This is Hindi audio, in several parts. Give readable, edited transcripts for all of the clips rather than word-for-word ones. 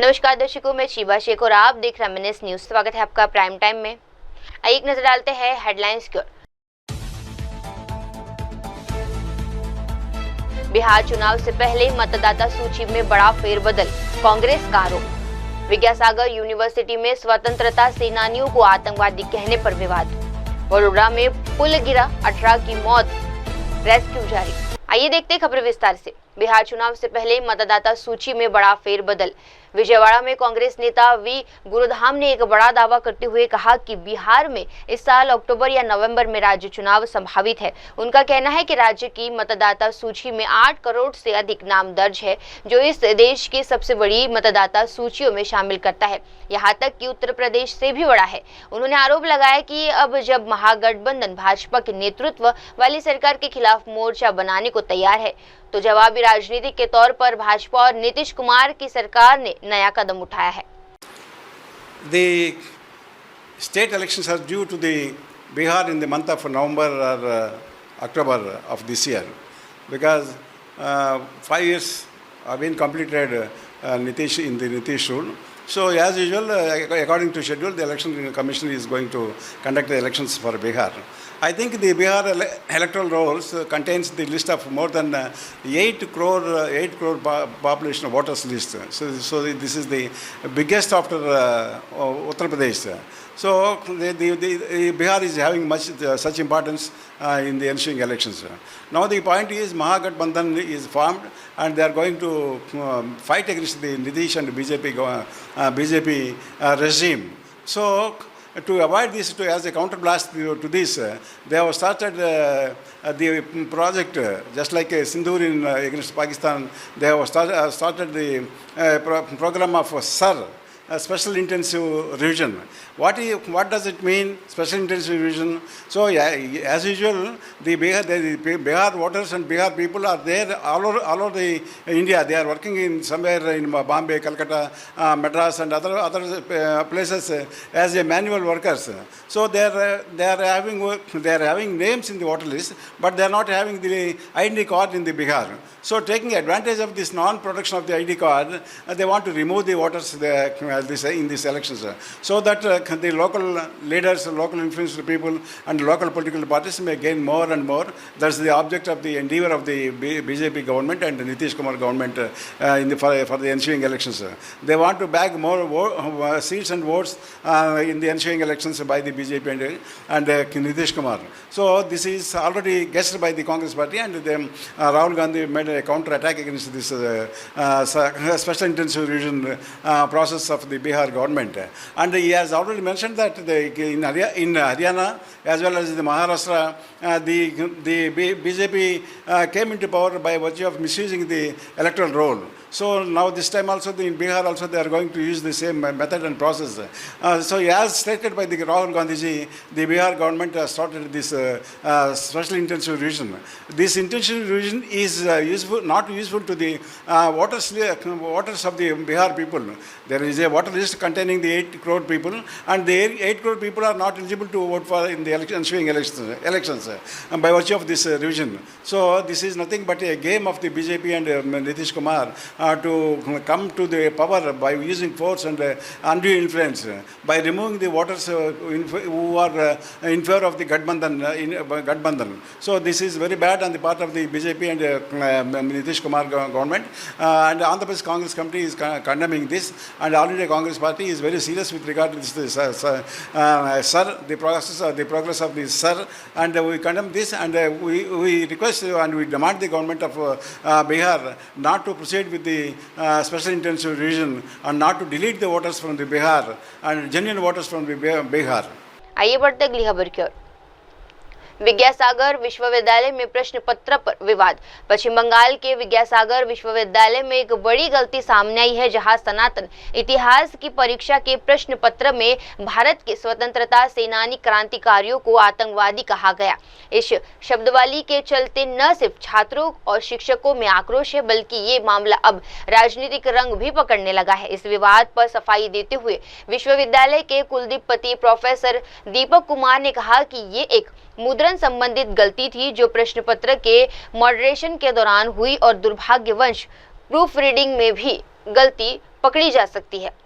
नमस्कार दर्शकों, मैं शिवा शेख और आप देख रहे हैं मिनट न्यूज। स्वागत है आपका प्राइम टाइम में। आइए एक नजर डालते हैं हेडलाइंस की ओर। बिहार चुनाव से पहले मतदाता सूची में बड़ा फेरबदल, कांग्रेस का आरोप। विद्यासागर यूनिवर्सिटी में स्वतंत्रता सेनानियों को आतंकवादी कहने पर विवाद। वडोदरा में पुल गिरा, 18 की मौत, रेस्क्यू जारी। आइए देखते हैं खबर विस्तार से। बिहार चुनाव से पहले मतदाता सूची में बड़ा फेरबदल। विजयवाड़ा में कांग्रेस नेता वी गुरुधाम ने एक बड़ा दावा करते हुए कहा कि बिहार में इस साल अक्टूबर या नवंबर में राज्य चुनाव संभावित है। उनका कहना है कि राज्य की मतदाता सूची में 8 करोड़ से अधिक नाम दर्ज है, जो इस देश की सबसे बड़ी मतदाता सूचियों में शामिल करता है। यहाँ तक कि उत्तर प्रदेश से भी बड़ा है। उन्होंने आरोप लगाया कि अब जब महागठबंधन भाजपा के नेतृत्व वाली सरकार के खिलाफ मोर्चा बनाने को तैयार है, तो जवाबी राजनीति के तौर पर भाजपा और नीतीश कुमार की सरकार ने नया कदम उठाया है। The state elections are due to the Bihar in the month of November or October of this year, because 5 years have been completed Nitish in the Nitish rule. So as usual, according to schedule, the election commission is going to conduct the elections for Bihar. I think the Bihar electoral rolls contains the list of more than 8 crore population voters list. So this is the biggest after Uttar Pradesh. So the Bihar is having such importance in the ensuing elections. Now the point is Mahagठबंधन is formed and they are going to fight against the Nitish and BJP regime. So to avoid this, as a counterblast to this, they have started the project, just like Sindhur against Pakistan. They have started the program of SAR, Special Intensive Revision. What does it mean, Special Intensive Revision? So as usual, the Bihar voters and Bihar people are there all over the India. They are working in somewhere in Bombay, Calcutta, Madras, and other places as a manual workers. So they are having names in the voter list, but they are not having the ID card in the Bihar. So taking advantage of this non-production of the ID card, they want to remove the voters in these elections, so that the local leaders, local influential people, and local political parties may gain more and more. That's the object of the endeavor of the BJP government and the Nitish Kumar government for the ensuing elections. They want to bag more seats and votes in the ensuing elections by the BJP and Nitish Kumar. So this is already guessed by the Congress party, and Rahul Gandhi made a counter attack against this special intensive revision process of the Bihar government. And he has already mentioned that in Haryana as well as the Maharashtra, the BJP came into power by virtue of misusing the electoral roll. So now this time also in Bihar also they are going to use the same method and process. So as stated by the Rahul Gandhi, the Bihar government has started this special intensive revision. This intensive revision is not useful to the voters of the Bihar people. There is a voter list containing the 8 crore people, and the 8 crore people are not eligible to vote for in the ensuing elections by virtue of this revision. So this is nothing but a game of the BJP and Nitish Kumar to come to the power by using force and undue influence, by removing the voters who are in favor of the Gathbandhan. So this is very bad on the part of the BJP and Nitish Kumar government, and Andhra Pradesh Congress Committee is condemning this, and All India Congress Party is very serious with regard to this the progress of this SAR, and we condemn this, and we request and we demand the government of Bihar not to proceed with the special intensive revision and not to delete the voters from the Bihar and genuine voters from the Bihar. आइए बढ़ते अगली खबर की ओर। विद्यासागर विश्वविद्यालय में प्रश्न पत्र पर विवाद। पश्चिम बंगाल के विद्यासागर विश्वविद्यालय में एक बड़ी गलती सामने आई है, जहां सनातन इतिहास की परीक्षा के प्रश्न पत्र में भारत के स्वतंत्रता सेनानी क्रांतिकारियों को आतंकवादी कहा गया। इस शब्दवाली के चलते न सिर्फ छात्रों और शिक्षकों में आक्रोश है, बल्कि ये मामला अब राजनीतिक रंग भी पकड़ने लगा है। इस विवाद पर सफाई देते हुए विश्वविद्यालय के कुलपति प्रोफेसर दीपक कुमार ने कहा कि ये एक मुद्रण संबंधित गलती थी, जो प्रश्न पत्र के मॉडरेशन के दौरान हुई, और दुर्भाग्यवश प्रूफ रीडिंग में भी गलती पकड़ी जा सकती है।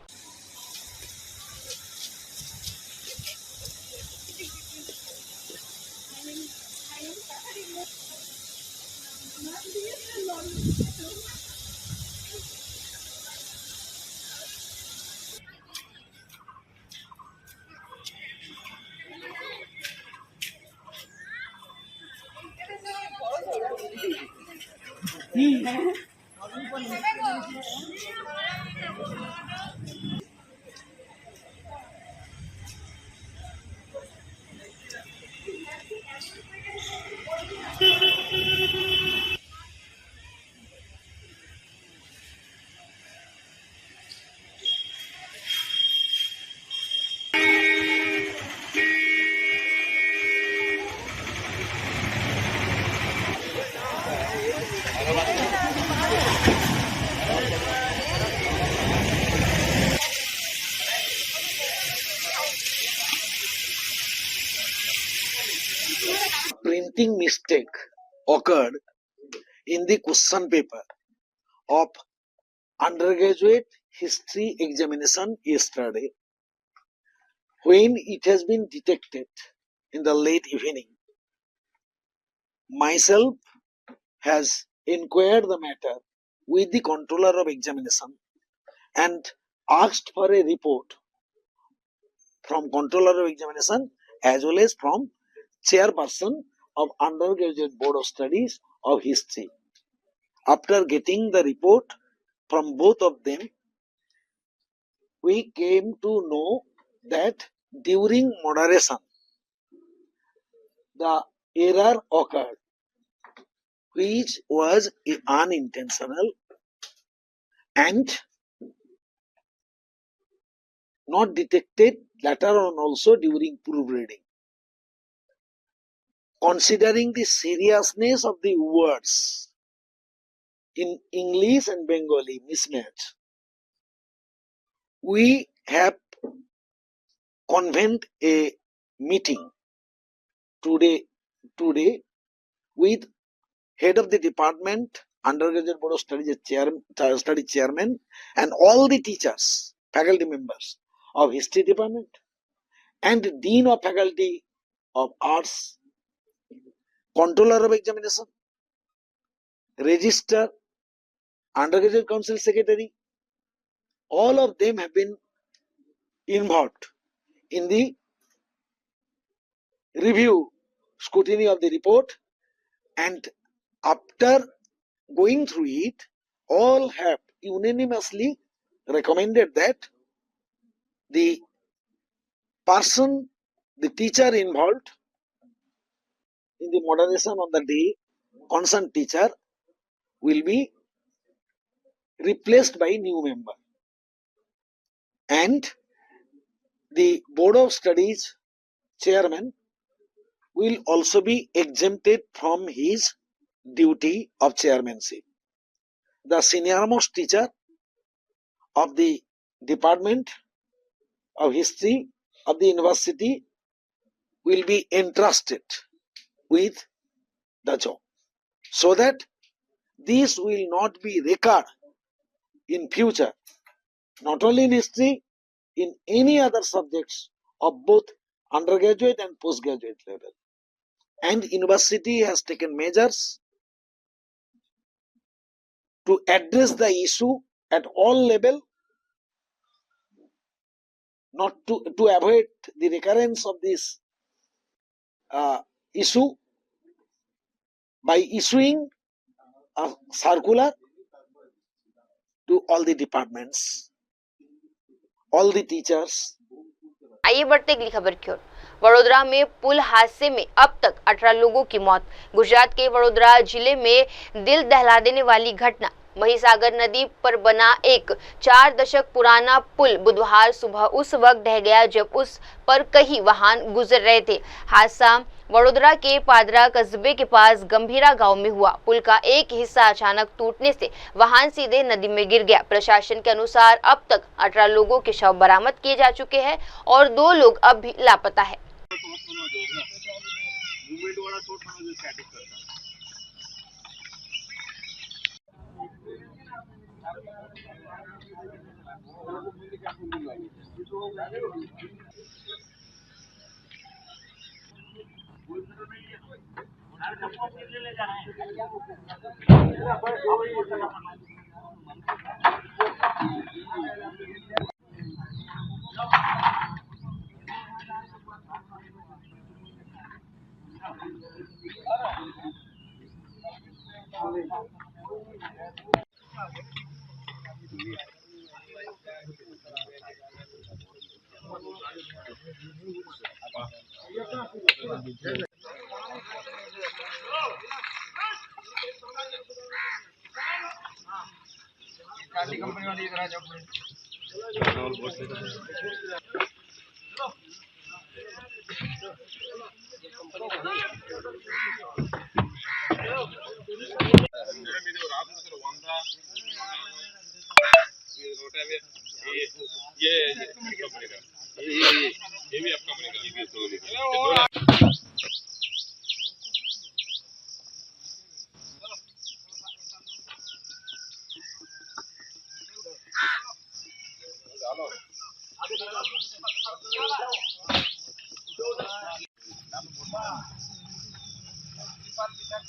Printing mistake occurred in the question paper of undergraduate history examination yesterday. When it has been detected in the late evening, myself has inquired the matter with the controller of examination and asked for a report from controller of examination as well as from chairperson of undergraduate board of studies of history. After getting the report from both of them, we came to know that during moderation, the error occurred, which was unintentional and not detected later on also during proofreading. Considering the seriousness of the words in English and Bengali mismatch, we have convened a meeting today with head of the department, undergraduate board of studies chairman, and all the teachers, faculty members of history department, and dean of faculty of arts, controller of examination, registrar, undergraduate council secretary. All of them have been involved in the review, scrutiny of the report, and after going through it, all have unanimously recommended that the person, the teacher involved in the moderation on the day, concerned teacher, will be replaced by new member. And the board of studies chairman will also be exempted from his duty of chairmanship. The senior-most teacher of the department of history of the university will be entrusted with the job, so that this will not be recurred in future, not only in history, in any other subjects of both undergraduate and postgraduate level. And university has taken measures to address the issue at all level, not to avoid the recurrence of this issue by issuing a circular to all the departments, all the teachers. आइए बढ़ते अगली खबर की ओर। वडोदरा में पुल हादसे में अब तक 18 लोगों की मौत। गुजरात के वडोदरा जिले में दिल दहला देने वाली घटना। महिसागर नदी पर बना एक 4 दशक पुराना पुल बुधवार सुबह उस वक्त ढह गया जब उस पर कई वाहन गुजर रहे थे। हादसा वडोदरा के पादरा कस्बे के पास गंभीरा गांव में हुआ। पुल का एक हिस्सा अचानक टूटने से वाहन सीधे नदी में गिर गया। प्रशासन के अनुसार अब तक 18 लोगों के शव बरामद किए जा चुके हैं और 2 लोग अब भी लापता है।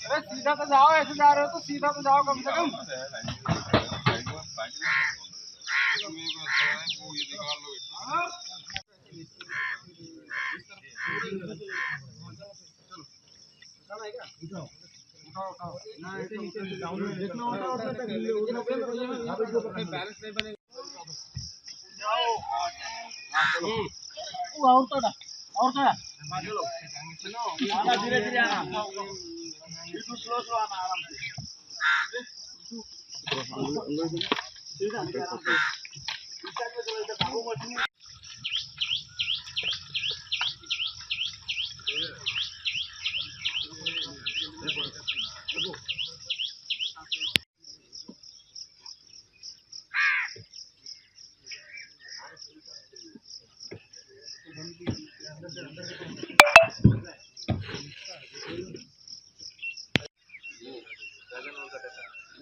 अरे सीधा तो जाओ, ऐसे जा रहे हो तो सीधा तो जाओ कम से कम। उठाओ उठाओ ना, ऐसे नीचे से डाउन में जितना होता है उतना तक ले लो, उतना बैलेंस नहीं बनेगा। और थोड़ा आना, धीरे धीरे आना, बिल्कुल स्लो स्लो आना, आराम से।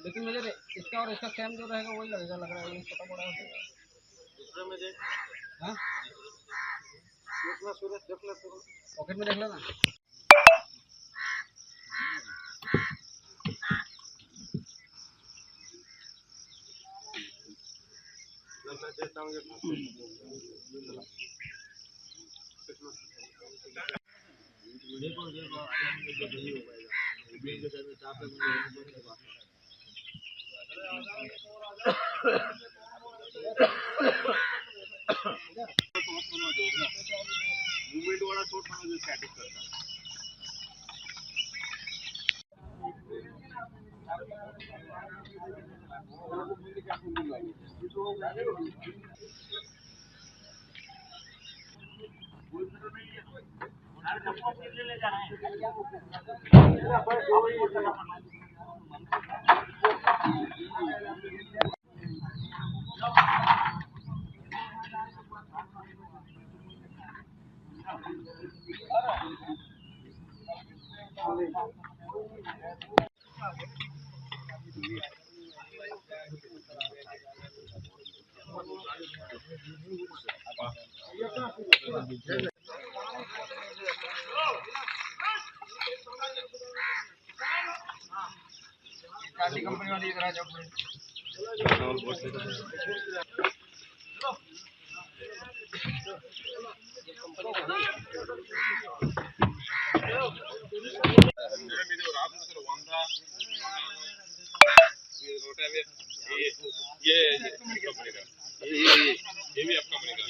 लेकिन मुझे इसका और इसका सेम जो रहेगा वही लगेगा, लग रहा है छोटा बड़ा दूसरे में देख। हाँ पॉकेट में देख लेना। मूवमेंट वाला शॉट जो स्टैटिक करता है। कंपनी वाली इधर आ जाओ। ये भी आपका बनेगा।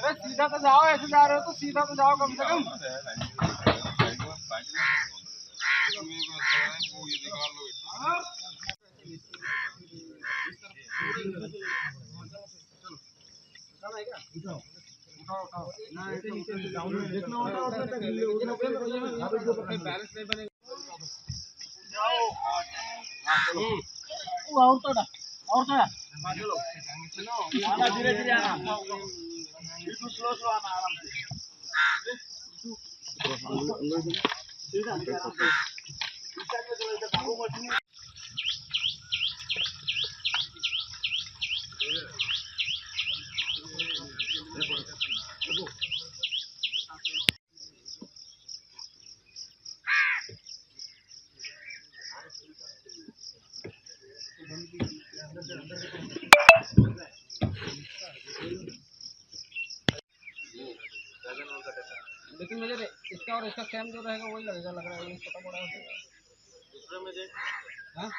अरे सीधा तो जाओ, ऐसे जा रहे हो तो सीधा तो जाओ कम से कम। उठाओ उठाओ ना, ऐसे नीचे से डाउन में जितना होता है उतना तक ले लो, उतना बैलेंस नहीं बनेगा। और थोड़ा आना, धीरे धीरे आना, बिल्कुल स्लो स्लो आना, आराम से। ठीक है, आराम से। इस साइड में चलो, इधर भागो मत। लेकिन मुझे इसका और इसका सेम जो रहेगा वही लगेगा, लग रहा है ये छोटा बड़ा हो जाएगा। दूसरे में देख, हाँ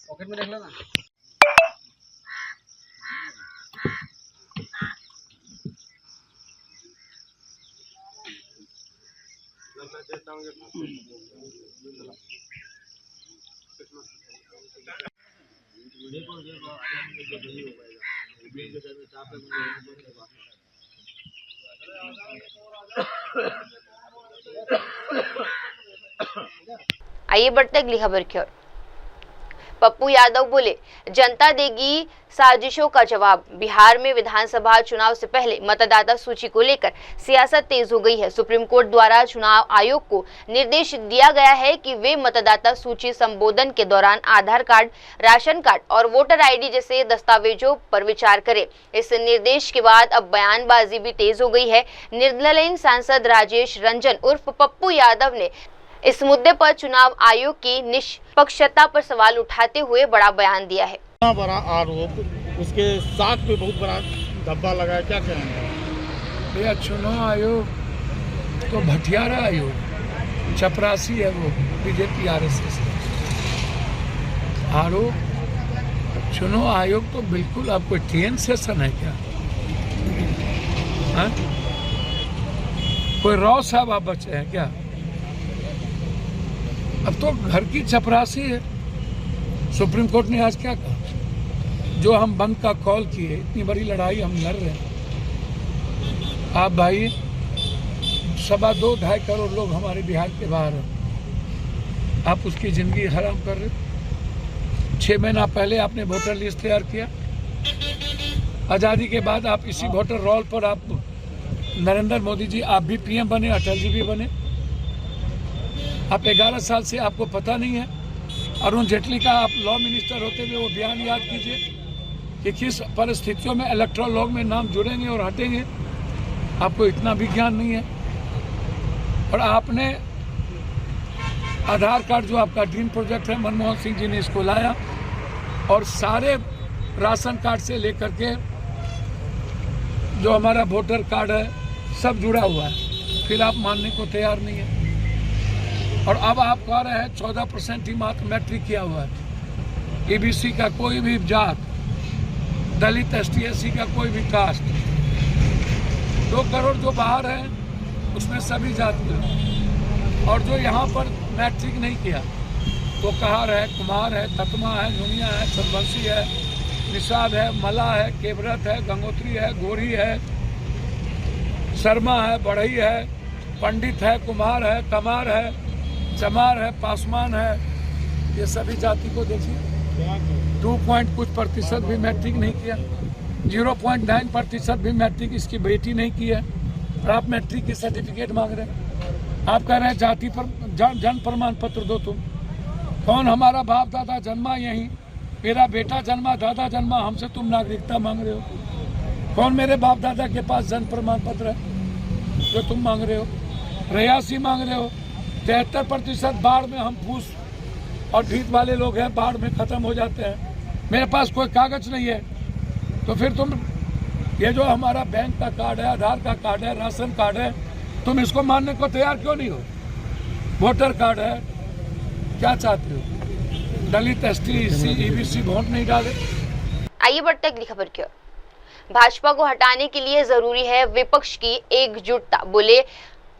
पॉकेट में देख लेना। आइए बढ़ते अगली खबर की ओर। पप्पू यादव बोले, जनता देगी साजिशों का जवाब। बिहार में विधानसभा चुनाव से पहले मतदाता सूची को लेकर सियासत तेज हो गई है। सुप्रीम कोर्ट द्वारा चुनाव आयोग को निर्देश दिया गया है कि वे मतदाता सूची संबोधन के दौरान आधार कार्ड, राशन कार्ड और वोटर आईडी जैसे दस्तावेजों पर विचार करें। इस निर्देश के बाद अब बयानबाजी भी तेज हो गई है। निर्दलीय सांसद राजेश रंजन उर्फ पप्पू यादव ने इस मुद्दे पर चुनाव आयोग की निष्पक्षता पर सवाल उठाते हुए बड़ा बयान दिया है। बड़ा आरोप, उसके साथ पे बहुत बड़ा धब्बा लगा, क्या कहेंगे? यह चुनाव आयोग तो भटियारा आयोग, चपरासी है वो, बीजेपी आरएसएस आरोप। चुनाव आयोग तो बिल्कुल, आपको TN सेशन है क्या? हाँ? कोई राव साहब आप बचे हैं क्या? अब तो घर की चपरासी है। सुप्रीम कोर्ट ने आज क्या कहा? जो हम बंद का कॉल किए, इतनी बड़ी लड़ाई हम लड़ रहे हैं। आप भाई 2.25 करोड़ लोग हमारे बिहार के बाहर हैं, आप उसकी ज़िंदगी हराम कर रहे हो। 6 महीना पहले आपने वोटर लिस्ट तैयार किया। आज़ादी के बाद आप इसी वोटर रोल पर आप नरेंद्र मोदी जी, आप भी PM बने, अटल जी भी बने। आप 11 साल से आपको पता नहीं है। अरुण जेटली का आप लॉ मिनिस्टर होते हुए वो बयान याद कीजिए कि किस परिस्थितियों में इलेक्ट्रल लॉ में नाम जुड़ेंगे और हटेंगे। आपको इतना भी ज्ञान नहीं है। और आपने आधार कार्ड, जो आपका ड्रीम प्रोजेक्ट है, मनमोहन सिंह जी ने इसको लाया और सारे राशन कार्ड से लेकर के जो हमारा वोटर कार्ड है सब जुड़ा हुआ है, फिर आप मानने को तैयार नहीं है। और अब आप कह रहे हैं 14% ही मात्र मैट्रिक किया हुआ है। EBC का कोई भी जात, दलित, ST SC का कोई भी कास्ट, 2 करोड़ जो बाहर हैं उसमें सभी जातियाँ। और जो यहाँ पर मैट्रिक नहीं किया तो कहार है, कुमार है, ततमा है, नुनिया है, चंबंसी है, निषाद है, मला है, केवरत है, गंगोत्री है, गोरी है, शर्मा है, बढ़ई है, पंडित है, कुमार है, कमार है, चमार है, पासवान है। ये सभी जाति को देखिए। 2 कुछ प्रतिशत भी मैट्रिक नहीं किया, 0.9% भी मैट्रिक इसकी बेटी नहीं की है। और आप मैट्रिक की सर्टिफिकेट मांग रहे हैं। आप कह रहे हैं जाति पर जन्म प्रमाण पत्र दो। तुम कौन? हमारा बाप दादा जन्मा यहीं, मेरा बेटा जन्मा, दादा जन्मा, हमसे तुम नागरिकता मांग रहे हो। कौन मेरे बाप दादा के पास जन्म प्रमाण पत्र है जो तुम मांग रहे हो? रयासी मांग रहे हो। 73% बाढ़ में हम फूस और भीत वाले लोग हैं, बाढ़ में ख़त्म हो जाते हैं। मेरे पास कोई कागज़ नहीं है। तो फिर तुम ये जो हमारा बैंक का कार्ड है, आधार का कार्ड है, राशन कार्ड है, तुम इसको मानने को तैयार क्यों नहीं हो? वोटर कार्ड है, क्या चाहते हो? दलित, ST SC EBC वोट नहीं डाले। आइए बढ़ते अगली खबर की ओर। भाजपा को हटाने के लिए जरूरी है विपक्ष की एकजुटता, बोले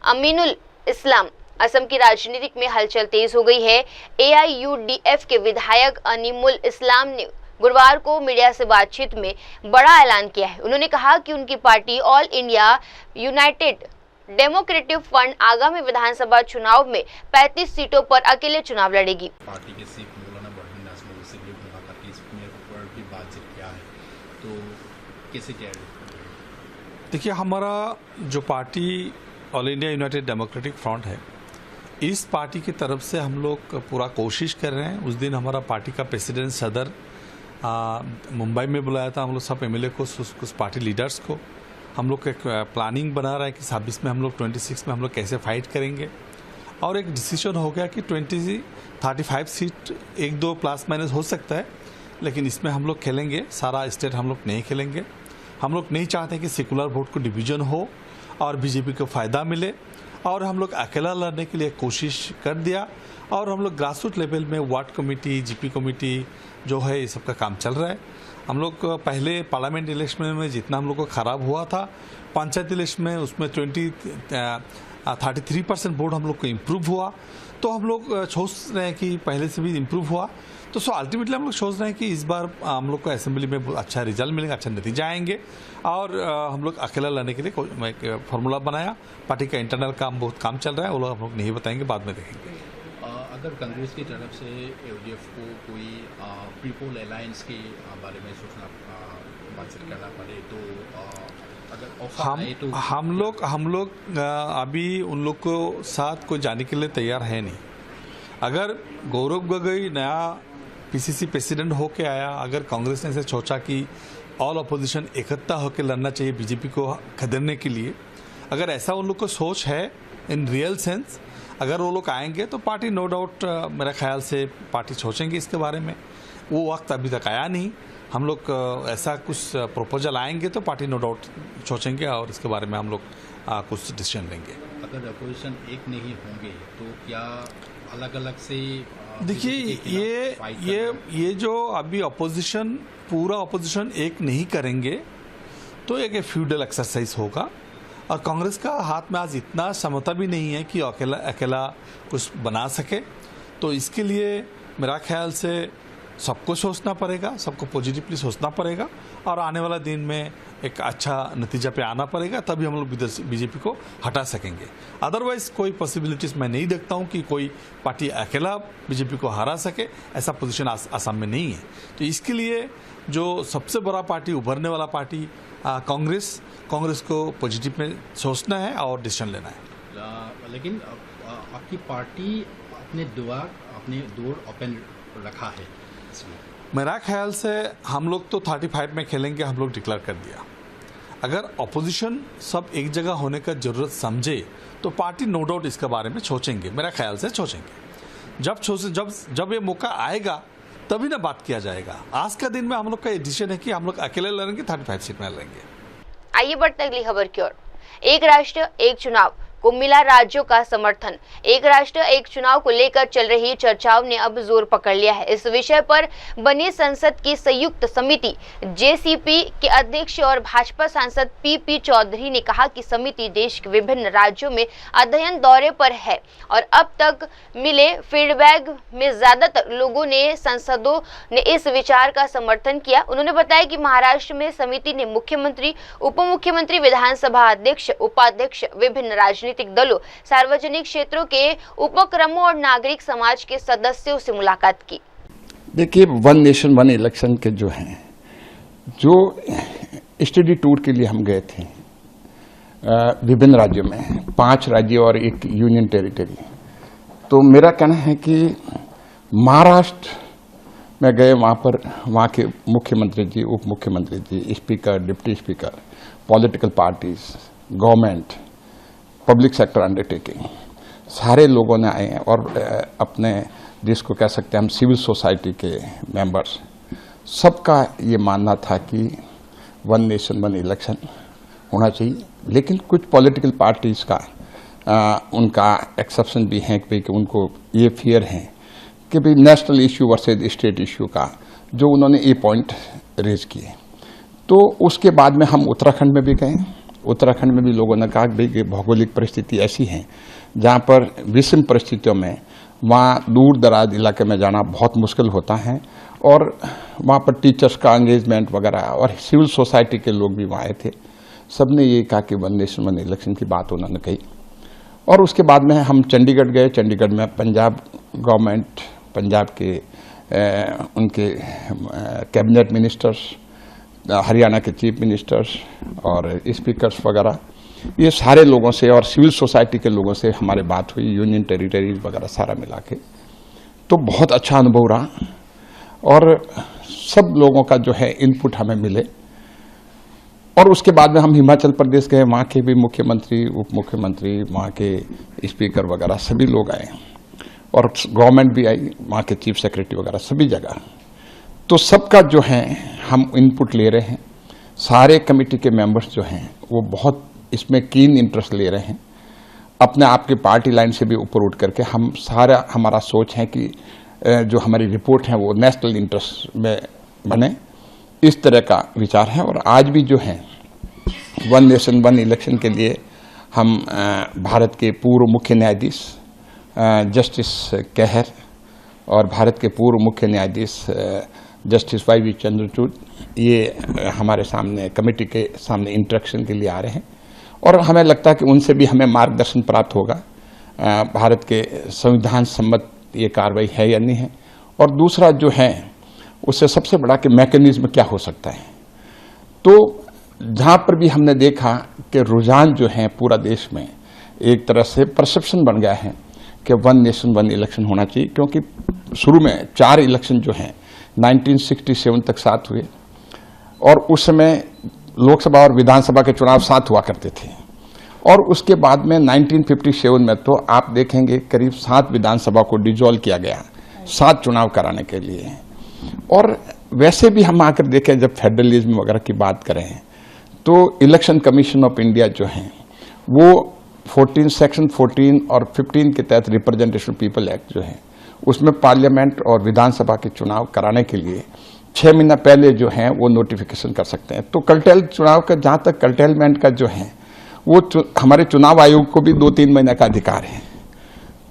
अमीनुल इस्लाम। असम की राजनीतिक में हलचल तेज हो गई है। AIUDF के विधायक अनीमुल इस्लाम ने गुरुवार को मीडिया से बातचीत में बड़ा ऐलान किया है। उन्होंने कहा कि उनकी party all India United democratic front आगामी विधानसभा चुनाव में 35 सीटों पर अकेले चुनाव लड़ेगी। पार्टी के सीख मौलाना बढ़न नाज़िम से भी मुलाकात की, इसमें ऊपर भी बातचीत किया है, तो कैसे क्या है? देखिए, हमारा जो party all India United democratic front है, इस पार्टी की तरफ से हम लोग पूरा कोशिश कर रहे हैं। उस दिन हमारा पार्टी का प्रेसिडेंट सदर मुंबई में बुलाया था हम लोग सब एमएलए को, कुछ पार्टी लीडर्स को। हम लोग एक प्लानिंग बना रहा है कि 26 में हम लोग 26 में हम लोग कैसे फाइट करेंगे, और एक डिसीजन हो गया कि 35 सीट 1-2 प्लस माइनस हो सकता है, लेकिन इसमें हम लोग खेलेंगे। सारा स्टेट हम लोग नहीं खेलेंगे। हम लोग नहीं चाहते कि सेकुलर वोट को डिवीजन हो और बीजेपी को फ़ायदा मिले, और हम लोग अकेला लड़ने के लिए कोशिश कर दिया। और हम लोग ग्रास रूट लेवल में वार्ड कमेटी, जीपी कमेटी जो है, ये सब का काम चल रहा है। हम लोग पहले पार्लियामेंट इलेक्शन में जितना हम लोग को ख़राब हुआ था, पंचायत इलेक्शन में उसमें 33% वोट हम लोग को इम्प्रूव हुआ। तो हम लोग सोच रहे हैं कि पहले से भी इम्प्रूव हुआ, तो अल्टीमेटली हम लोग सोच रहे हैं कि इस बार हम लोग को असेंबली में अच्छा रिजल्ट मिलेगा, अच्छा नतीजा आएंगे। और हम लोग अकेला लड़ने के लिए एक फार्मूला बनाया। पार्टी का इंटरनल काम बहुत काम चल रहा है, वो लोग हम लोग नहीं बताएंगे, बाद में देखेंगे। अगर कांग्रेस की तरफ से यूडीएफ को कोई प्रीपोल अलायंस के बारे में सोचना बातचीत करना पड़े, तो अगर ऑफर आए तो हम लोग अभी उन लोग को साथ कोई जाने के लिए तैयार है नहीं। अगर गौरव गोगोई नया पीसीसी प्रेसिडेंट होके आया, अगर कांग्रेस ने ऐसे सोचा कि ऑल अपोजिशन इकट्ठा होकर लड़ना चाहिए बीजेपी को खदेड़ने के लिए, अगर ऐसा उन लोग को सोच है इन रियल सेंस, अगर वो लोग आएंगे तो पार्टी नो डाउट मेरा ख्याल से पार्टी सोचेंगे इसके बारे में। वो वक्त अभी तक आया नहीं। हम लोग ऐसा कुछ प्रपोजल आएंगे तो पार्टी नो डाउट सोचेंगे और इसके बारे में हम लोग कुछ डिसीजन लेंगे। अगर अपोजिशन एक नहीं होंगे तो क्या अलग अलग से? देखिए, ये जो अभी अपोजिशन, पूरा अपोजिशन एक नहीं करेंगे तो एक फ्यूडल एक्सरसाइज होगा, और कांग्रेस का हाथ में आज इतना क्षमता भी नहीं है कि अकेला कुछ बना सके। तो इसके लिए मेरा ख्याल से सबको सोचना पड़ेगा, सबको पॉजिटिवली सोचना पड़ेगा, और आने वाला दिन में एक अच्छा नतीजा पे आना पड़ेगा, तभी हम लोग बीजेपी को हटा सकेंगे। अदरवाइज कोई पॉसिबिलिटीज़ मैं नहीं देखता हूँ कि कोई पार्टी अकेला बीजेपी को हरा सके। ऐसा पोजीशन आसाम में नहीं है। तो इसके लिए जो सबसे बड़ा पार्टी, उभरने वाला पार्टी कांग्रेस को पॉजिटिव में सोचना है और डिसीजन लेना है। लेकिन आपकी पार्टी अपने डोर ओपन रखा है इसमें। मेरा ख्याल से हम लोग तो 35 में खेलेंगे, हम लोग डिक्लेयर कर दिया। अगर अपोजिशन सब एक जगह होने का जरूरत समझे तो पार्टी नो डाउट इसके बारे में सोचेंगे, मेरा ख्याल से सोचेंगे। जब ये मौका आएगा तभी ना बात किया जाएगा। आज का दिन में हम लोग का डिसीजन है कि हम लोग अकेले लड़ेंगे, 35 सीट में लड़ेंगे। आइए बढ़ते अगली खबर की ओर। एक राष्ट्र एक चुनाव को मिला राज्यों का समर्थन। एक राष्ट्र एक चुनाव को लेकर चल रही चर्चाओं ने अब जोर पकड़ लिया है। इस विषय पर बनी संसद की संयुक्त समिति जेसीपी के अध्यक्ष और भाजपा सांसद पीपी चौधरी ने कहा कि समिति देश के विभिन्न राज्यों में अध्ययन दौरे पर है और अब तक मिले फीडबैक में ज्यादातर लोगों ने, सांसदों ने इस विचार का समर्थन किया। उन्होंने बताया कि महाराष्ट्र में समिति ने मुख्यमंत्री, उप मुख्यमंत्री, विधानसभा अध्यक्ष, उपाध्यक्ष, विभिन्न राजनीतिक दलों, सार्वजनिक क्षेत्रों के उपक्रमों और नागरिक समाज के सदस्यों से मुलाकात की। देखिए, वन नेशन वन इलेक्शन के जो स्टडी टूर के लिए हम गए थे विभिन्न राज्यों में, 5 राज्य और 1 यूनियन टेरिटरी। तो मेरा कहना है कि महाराष्ट्र में गए, वहाँ के मुख्यमंत्री जी, उप मुख्यमंत्री जी, speaker, deputy speaker, political parties, government, public sector undertaking, सारे लोगों ने आए और अपने जिसको कह सकते हैं हम सिविल सोसाइटी के मेंबर्स, सबका ये मानना था कि वन नेशन वन इलेक्शन होना चाहिए। लेकिन कुछ पॉलिटिकल पार्टीज का उनका एक्सेप्शन भी है कि उनको ये फियर है कि भाई national issue versus state issue का जो उन्होंने ये पॉइंट रेज किए। तो उसके बाद में हम उत्तराखंड में भी गए। उत्तराखंड में भी लोगों ने कहा कि भाई भौगोलिक परिस्थिति ऐसी है जहाँ पर विषम परिस्थितियों में वहाँ दूर दराज इलाके में जाना बहुत मुश्किल होता है, और वहाँ पर टीचर्स का एंगेजमेंट वगैरह, और सिविल सोसाइटी के लोग भी वहाँ आए थे। सबने ये कहा कि वन नेशन वन इलेक्शन की बात उन्होंने कही। और उसके बाद में हम चंडीगढ़ गए। चंडीगढ़ में पंजाब गवर्नमेंट, पंजाब के उनके कैबिनेट मिनिस्टर्स, हरियाणा के चीफ मिनिस्टर्स और स्पीकर्स वगैरह, ये सारे लोगों से और सिविल सोसाइटी के लोगों से हमारे बात हुई, यूनियन टेरिटरीज वगैरह सारा मिला के। तो बहुत अच्छा अनुभव रहा और सब लोगों का जो है इनपुट हमें मिले। और उसके बाद में हम हिमाचल प्रदेश गए, वहाँ के भी मुख्यमंत्री, उप मुख्यमंत्री, वहाँ के स्पीकर वगैरह सभी लोग आए और गवर्नमेंट भी आई, वहाँ के चीफ सेक्रेटरी वगैरह सभी जगह। तो सबका जो है हम इनपुट ले रहे हैं। सारे कमेटी के मेंबर्स जो हैं वो बहुत इसमें कीन इंटरेस्ट ले रहे हैं, अपने आप की पार्टी लाइन से भी ऊपर उठ करके। हम सारा हमारा सोच है कि जो हमारी रिपोर्ट है वो नेशनल इंटरेस्ट में बने, इस तरह का विचार है। और आज भी जो है वन नेशन वन इलेक्शन के लिए हम भारत के पूर्व मुख्य न्यायाधीश जस्टिस कहर और भारत के पूर्व मुख्य न्यायाधीश जस्टिस वाई चंद्रचूड़, ये हमारे सामने कमेटी के सामने इंटरेक्शन के लिए आ रहे हैं। और हमें लगता है कि उनसे भी हमें मार्गदर्शन प्राप्त होगा, भारत के संविधान सम्मत ये कार्रवाई है या नहीं है। और दूसरा जो है उससे सबसे बड़ा कि मैकेनिज्म क्या हो सकता है। तो जहाँ पर भी हमने देखा कि रुझान जो है पूरा देश में एक तरह से परसेप्शन बन गया है कि वन नेशन वन इलेक्शन होना चाहिए, क्योंकि शुरू में 4 इलेक्शन जो हैं 1967 तक साथ हुए और उस समय लोकसभा और विधानसभा के चुनाव साथ हुआ करते थे। और उसके बाद में 1957 में तो आप देखेंगे करीब 7 विधानसभा को डिसॉल्व किया गया 7 चुनाव कराने के लिए। और वैसे भी हम आकर देखें, जब फेडरलिज्म वगैरह की बात करें तो इलेक्शन कमीशन ऑफ इंडिया जो है वो 14 सेक्शन 14 और 15 के तहत रिप्रेजेंटेशन पीपल एक्ट जो है उसमें पार्लियामेंट और विधानसभा के चुनाव कराने के लिए 6 महीना पहले जो है वो नोटिफिकेशन कर सकते हैं। तो कल्टेल चुनाव का, जहाँ तक कल्टेलमेंट का जो है वो हमारे चुनाव आयोग को भी 2-3 महीने का अधिकार है।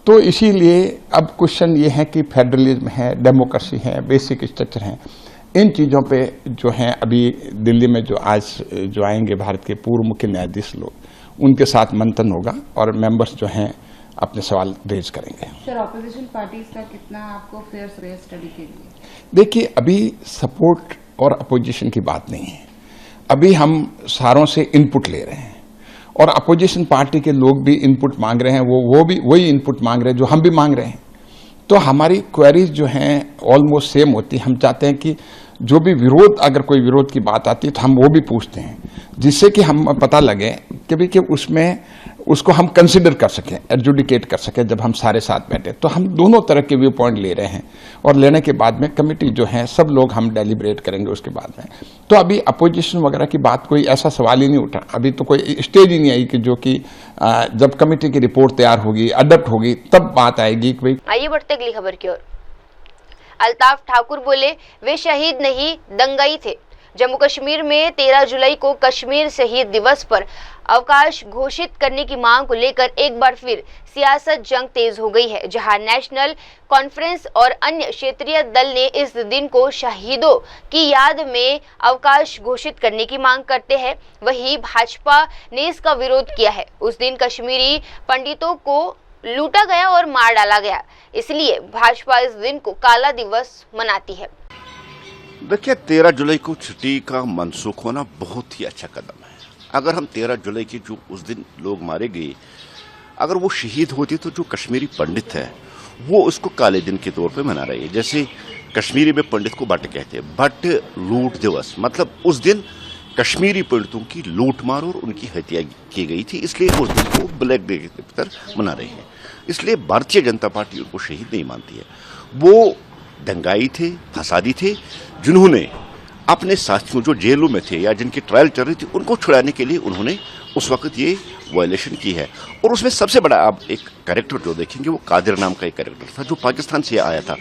तो इसीलिए अब क्वेश्चन ये है कि फेडरलिज्म है, डेमोक्रेसी है, बेसिक स्ट्रक्चर है, इन चीज़ों पे जो है अभी दिल्ली में जो आज जो आएंगे भारत के पूर्व मुख्य न्यायाधीश लोग, उनके साथ मंथन होगा और मेंबर्स जो हैं अपने सवाल रेज करेंगे। सर, ऑपोजिशन पार्टीज का कितना आपको फेयर रहे स्टडी के लिए? देखिए, अभी सपोर्ट और अपोजिशन की बात नहीं है, अभी हम सारों से इनपुट ले रहे हैं और अपोजिशन पार्टी के लोग भी इनपुट मांग रहे हैं, वो भी वही इनपुट मांग रहे हैं जो हम भी मांग रहे हैं। तो हमारी क्वेरीज जो हैं ऑलमोस्ट सेम होती है। हम चाहते हैं कि जो भी विरोध, अगर कोई विरोध की बात आती है तो हम वो भी पूछते हैं, जिससे कि हम पता लगे कि उसमें उसको हम कंसिडर कर सकें, एडजुडिकेट कर सकें। जब हम सारे साथ बैठे तो हम दोनों तरह के व्यू पॉइंट ले रहे हैं और लेने के बाद में कमेटी जो है सब लोग हम डेलिब्रेट करेंगे उसके बाद में। तो अभी अपोजिशन वगैरह की बात, कोई ऐसा सवाल ही नहीं उठा, अभी तो कोई स्टेज ही नहीं आई कि जो कि जब कमेटी की रिपोर्ट तैयार होगी, अडॉप्ट होगी, तब बात आएगी कि भाई। आइए बढ़ते अगली खबर की ओर। अल्ताफ ठाकुर बोले वे शहीद नहीं दंगाई थे। जम्मू कश्मीर में 13 जुलाई को कश्मीर शहीद दिवस पर अवकाश घोषित करने की मांग को लेकर एक बार फिर सियासत जंग तेज हो गई है, जहां नेशनल कॉन्फ्रेंस और अन्य क्षेत्रीय दल ने इस दिन को शहीदों की याद में अवकाश घोषित करने की मांग करते हैं। वहीं भाजपा ने इसका विरोध किया है। उस दिन कश्मीरी पंडितों को लूटा गया और मार डाला गया, इसलिए भाजपा इस दिन को काला दिवस मनाती है। देखिए, 13 जुलाई को छुट्टी का मनसूख होना बहुत ही अच्छा कदम है। अगर हम 13 जुलाई के जो उस दिन लोग मारे गए, अगर वो शहीद होते तो जो कश्मीरी पंडित है वो उसको काले दिन के तौर पे मना रहे हैं। जैसे कश्मीरी में पंडित को भट्ट कहते हैं, भट्ट लूट दिवस, मतलब उस दिन कश्मीरी पंडितों की लूट मार और उनकी हत्या की गई थी, इसलिए उस दिन को ब्लैक डे के तरह मना रहे हैं। इसलिए भारतीय जनता पार्टी उनको शहीद नहीं मानती है। वो दंगाई थे, फसादी थे, जिन्होंने अपने साथियों जो जेलों में थे या जिनकी ट्रायल चल रही थी उनको छुड़ाने के लिए उन्होंने उस वक्त ये वायलेशन की है। और उसमें सबसे बड़ा आप एक कैरेक्टर जो देखेंगे वो कादिर नाम का एक कैरेक्टर था जो पाकिस्तान से आया था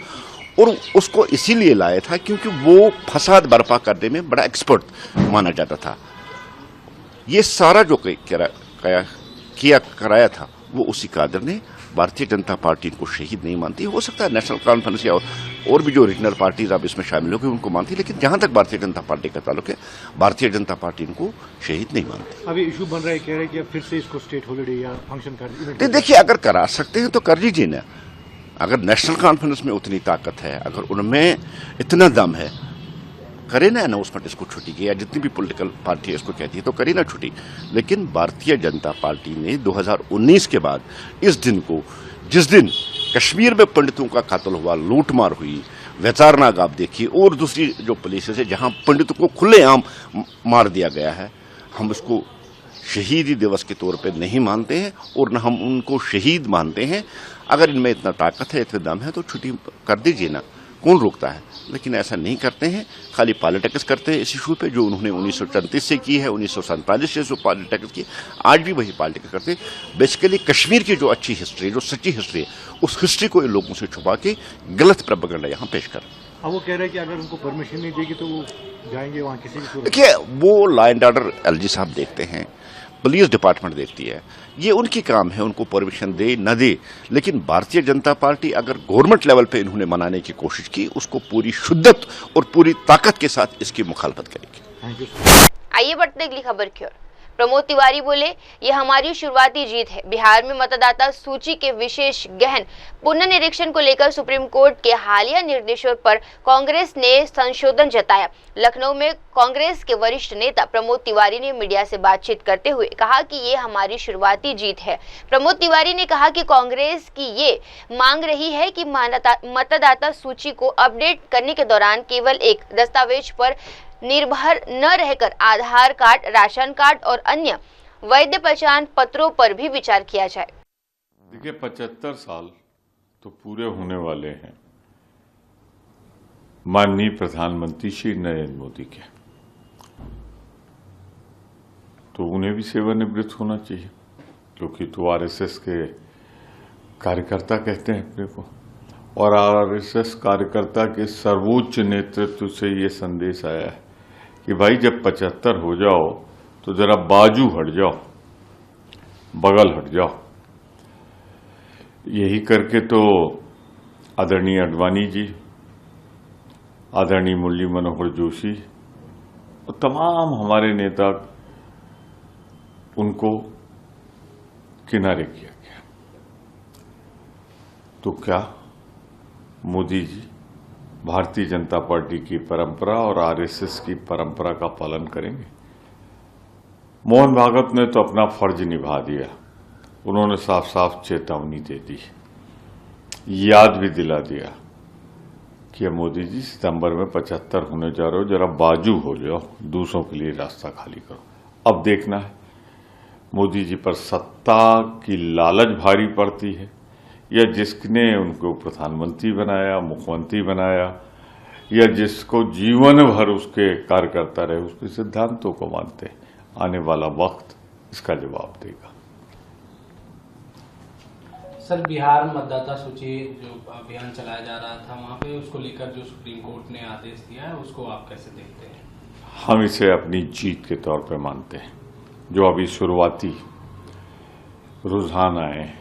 और उसको इसीलिए लाया था क्योंकि वो फसाद बर्पा करने में बड़ा एक्सपर्ट माना जाता था। ये सारा जो कराया था वो उसी कादिर ने भारतीय जनता पार्टी इनको शहीद नहीं मानती। हो सकता है नेशनल कॉन्फ्रेंस या और भी जो रीजनल पार्टीज अब इसमें शामिल होगी उनको मानती, लेकिन जहां तक भारतीय जनता पार्टी का ताल्लुक है, भारतीय जनता पार्टी इनको शहीद नहीं मानती। अभी इशू बन रहा है, कह रहे हैं कि फिर से इसको स्टेट हॉलिडे या फंक्शन कर देखिए, अगर करा सकते हैं तो कर लीजिए ना। अगर नेशनल कॉन्फ्रेंस में उतनी ताकत है, अगर उनमें इतना दम है, करे ना अनाउंसमेंट इसको छुट्टी की, या जितनी भी पॉलिटिकल पार्टी इसको कहती है तो करे ना छुट्टी। लेकिन भारतीय जनता पार्टी ने 2019 के बाद इस दिन को, जिस दिन कश्मीर में पंडितों का कत्ल हुआ, लूटमार हुई, वैचारनाग आप देखिए और दूसरी जो प्लेसेस है जहां पंडितों को खुलेआम मार दिया गया है, हम उसको शहीदी दिवस के तौर पे नहीं मानते हैं और न हम उनको शहीद मानते हैं। अगर इनमें इतना ताकत है, इतना दम है तो छुट्टी कर दीजिए ना, कौन रोकता है। लेकिन ऐसा नहीं करते हैं, खाली पॉलिटिक्स करते हैं इस इशू पे, जो उन्होंने 1934 से की है, 1947 से जो पॉलिटिक्स की, आज भी वही पॉलिटिक्स करते हैं। बेसिकली कश्मीर की जो अच्छी हिस्ट्री, जो सच्ची हिस्ट्री है, उस हिस्ट्री को इन लोगों से छुपा के गलत प्रोपेगेंडा यहाँ पेश कर। अब वो कह रहे हैं कि अगर उनको परमिशन नहीं देगी तो वो जाएंगे वहाँ किसी भी। देखिए, वो लॉ एंड ऑर्डर एलजी साहब देखते हैं, पुलिस डिपार्टमेंट देखती है, ये उनकी काम है, उनको परमिशन दे न दे। लेकिन भारतीय जनता पार्टी अगर गवर्नमेंट लेवल पे इन्होंने मनाने की कोशिश की, उसको पूरी शिद्दत और पूरी ताकत के साथ इसकी मुखालफत करेगी। आइए बढ़ते अगली खबर की ओर। प्रमोद तिवारी बोले, ये हमारी शुरुआती जीत है। बिहार में मतदाता सूची के विशेष गहन पुनर्निरीक्षण को लेकर सुप्रीम कोर्ट के हालिया निर्देशों पर कांग्रेस ने संशोधन जताया। लखनऊ में कांग्रेस के वरिष्ठ नेता प्रमोद तिवारी ने मीडिया से बातचीत करते हुए कहा कि ये हमारी शुरुआती जीत है। प्रमोद तिवारी ने कहा कि कांग्रेस की ये मांग रही है कि मतदाता सूची को अपडेट करने के दौरान केवल एक दस्तावेज पर निर्भर न रहकर आधार कार्ड, राशन कार्ड और अन्य वैध पहचान पत्रों पर भी विचार किया जाए। देखिए, 75 साल तो पूरे होने वाले हैं माननीय प्रधानमंत्री श्री नरेंद्र मोदी के, तो उन्हें भी सेवानिवृत्त होना चाहिए, क्योंकि तो आरएसएस के कार्यकर्ता कहते हैं अपने को, और आरएसएस कार्यकर्ता के सर्वोच्च नेतृत्व से ये संदेश आया है कि भाई जब 75 हो जाओ तो जरा बाजू हट जाओ, बगल हट जाओ। यही करके तो आदरणीय अडवाणी जी, आदरणीय मुरली मनोहर जोशी और तमाम हमारे नेता, उनको किनारे किया गया। तो क्या मोदी जी भारतीय जनता पार्टी की परंपरा और आरएसएस की परंपरा का पालन करेंगे? मोहन भागवत ने तो अपना फर्ज निभा दिया, उन्होंने साफ साफ चेतावनी दे दी, याद भी दिला दिया कि मोदी जी सितंबर में 75 होने जा रहे हो, जरा बाजू हो जाओ, दूसरों के लिए रास्ता खाली करो। अब देखना है मोदी जी पर सत्ता की लालच भारी पड़ती है, या जिसने उनको प्रधानमंत्री बनाया, मुख्यमंत्री बनाया, या जिसको जीवन भर उसके कार्यकर्ता रहे, उसके सिद्धांतों को मानते हैं। आने वाला वक्त इसका जवाब देगा। सर, बिहार मतदाता सूची जो अभियान चलाया जा रहा था, वहां पे उसको लेकर जो सुप्रीम कोर्ट ने आदेश दिया है, उसको आप कैसे देखते हैं? हम इसे अपनी जीत के तौर पे मानते हैं। जो अभी शुरुआती रुझान आए,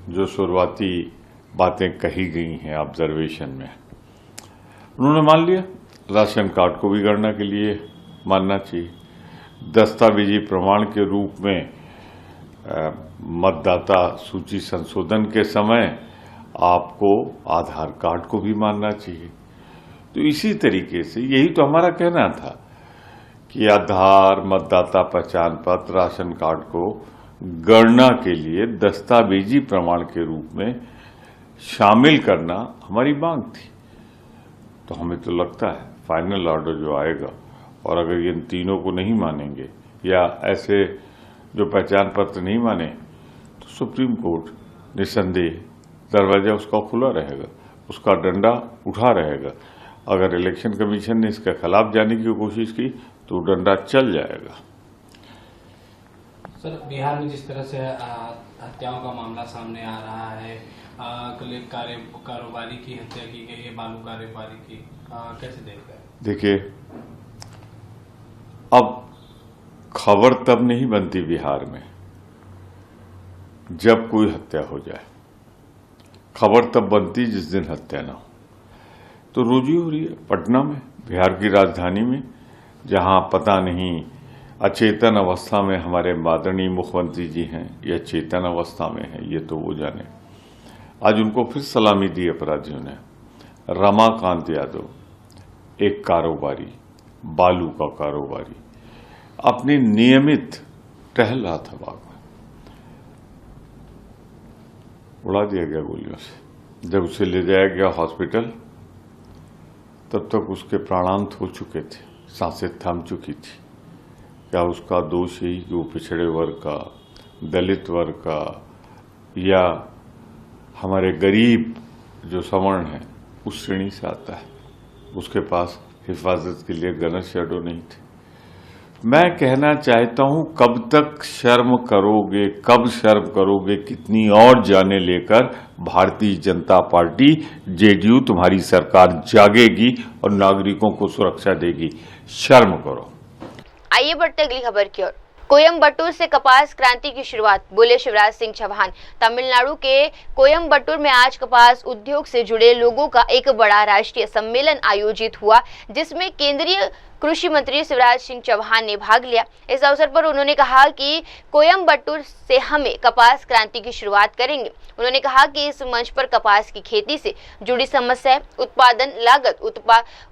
जो शुरुआती बातें कही गई हैं ऑब्जर्वेशन में, उन्होंने मान लिया। राशन कार्ड को भी गणना के लिए मानना चाहिए। दस्तावेजी प्रमाण के रूप में मतदाता सूची संशोधन के समय आपको आधार कार्ड को भी मानना चाहिए। तो इसी तरीके से यही तो हमारा कहना था कि आधार, मतदाता पहचान पत्र, राशन कार्ड को गणना के लिए दस्तावेजी प्रमाण के रूप में शामिल करना हमारी मांग थी। तो हमें तो लगता है फाइनल ऑर्डर जो आएगा, और अगर ये इन तीनों को नहीं मानेंगे या ऐसे जो पहचान पत्र नहीं माने, तो सुप्रीम कोर्ट निस्संदेह दरवाजा उसका खुला रहेगा, उसका डंडा उठा रहेगा। अगर इलेक्शन कमीशन ने इसके खिलाफ जाने की कोशिश की तो डंडा चल जाएगा। सर, बिहार में जिस तरह से हत्याओं का मामला सामने आ रहा है, कारोबारी की हत्या की गई है, बालू कारोबारी की, कैसे देख रहे हैं? देखिए, अब खबर तब नहीं बनती बिहार में जब कोई हत्या हो जाए। खबर तब बनती जिस दिन हत्या ना हो। तो रोजी हो रही है पटना में, बिहार की राजधानी में, जहां पता नहीं अचेतन अवस्था में हमारे आदरणीय मुख्यमंत्री जी हैं या चेतन अवस्था में हैं, ये तो वो जाने। आज उनको फिर सलामी दी अपराधियों ने। रमाकांत यादव, एक कारोबारी, बालू का कारोबारी, अपनी नियमित टहल रहा था बाग में, उड़ा दिया गया गोलियों से। जब उसे ले जाया गया हॉस्पिटल तब तक उसके प्राणांत हो चुके थे, सांसें थम चुकी थी। क्या उसका दोष यही कि वो पिछड़े वर्ग का, दलित वर्ग का या हमारे गरीब जो सवर्ण है उस श्रेणी से आता है? उसके पास हिफाजत के लिए गन शैडो नहीं थे। मैं कहना चाहता हूं, कब तक शर्म करोगे, कब शर्म करोगे, कितनी और जाने लेकर भारतीय जनता पार्टी जेडीयू तुम्हारी सरकार जागेगी और नागरिकों को सुरक्षा देगी? शर्म करो। आइए बढ़ते अगली खबर की ओर। कोयम्बटूर से कपास क्रांति की शुरुआत, बोले शिवराज सिंह चौहान। तमिलनाडु के कोयम्बटूर में आज कपास उद्योग से जुड़े लोगों का एक बड़ा राष्ट्रीय सम्मेलन आयोजित हुआ, जिसमें केंद्रीय कृषि मंत्री शिवराज सिंह चौहान ने भाग लिया। इस अवसर पर उन्होंने कहा कि कोयम्बटूर से हमें कपास क्रांति की शुरुआत करेंगे। उन्होंने कहा कि इस मंच पर कपास की खेती से जुड़ी समस्याएं, उत्पादन लागत,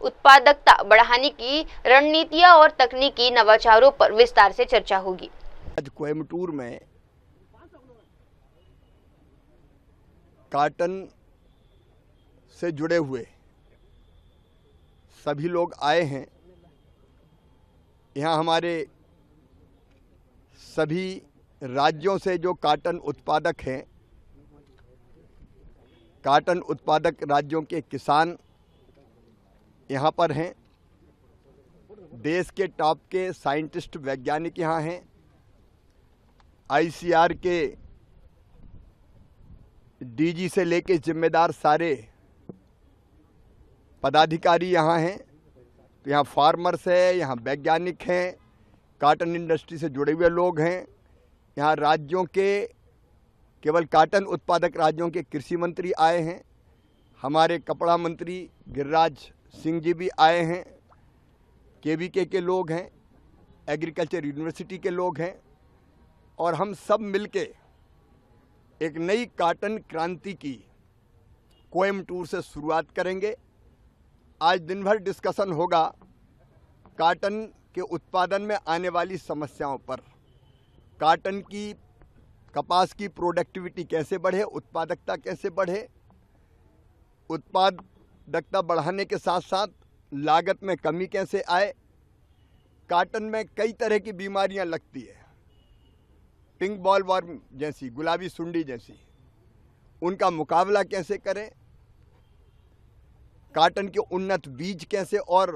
उत्पादकता बढ़ाने की रणनीतियां और तकनीकी नवाचारों पर विस्तार से चर्चा होगी। आज कोयम्बटूर में कॉटन से जुड़े हुए सभी लोग आए हैं। यहाँ हमारे सभी राज्यों से जो कॉटन उत्पादक हैं, कॉटन उत्पादक राज्यों के किसान यहाँ पर हैं। देश के टॉप के साइंटिस्ट, वैज्ञानिक यहाँ हैं। आईसीआर के डीजी से लेके जिम्मेदार सारे पदाधिकारी यहाँ हैं। तो यहाँ फार्मर्स है, यहाँ वैज्ञानिक हैं, कॉटन इंडस्ट्री से जुड़े हुए लोग हैं। यहाँ राज्यों के, केवल कॉटन उत्पादक राज्यों के कृषि मंत्री आए हैं। हमारे कपड़ा मंत्री गिरिराज सिंह जी भी आए हैं। केवीके के लोग हैं, एग्रीकल्चर यूनिवर्सिटी के लोग हैं। और हम सब मिलके एक नई कॉटन क्रांति की कोयम्बटूर से शुरुआत करेंगे। आज दिन भर डिस्कशन होगा कॉटन के उत्पादन में आने वाली समस्याओं पर। कॉटन की, कपास की प्रोडक्टिविटी कैसे बढ़े, उत्पादकता कैसे बढ़े, उत्पादकता बढ़ाने के साथ साथ लागत में कमी कैसे आए। कॉटन में कई तरह की बीमारियां लगती है, पिंक बॉल वर्म जैसी, गुलाबी सुंडी जैसी, उनका मुकाबला कैसे करें। कॉटन के उन्नत बीज कैसे और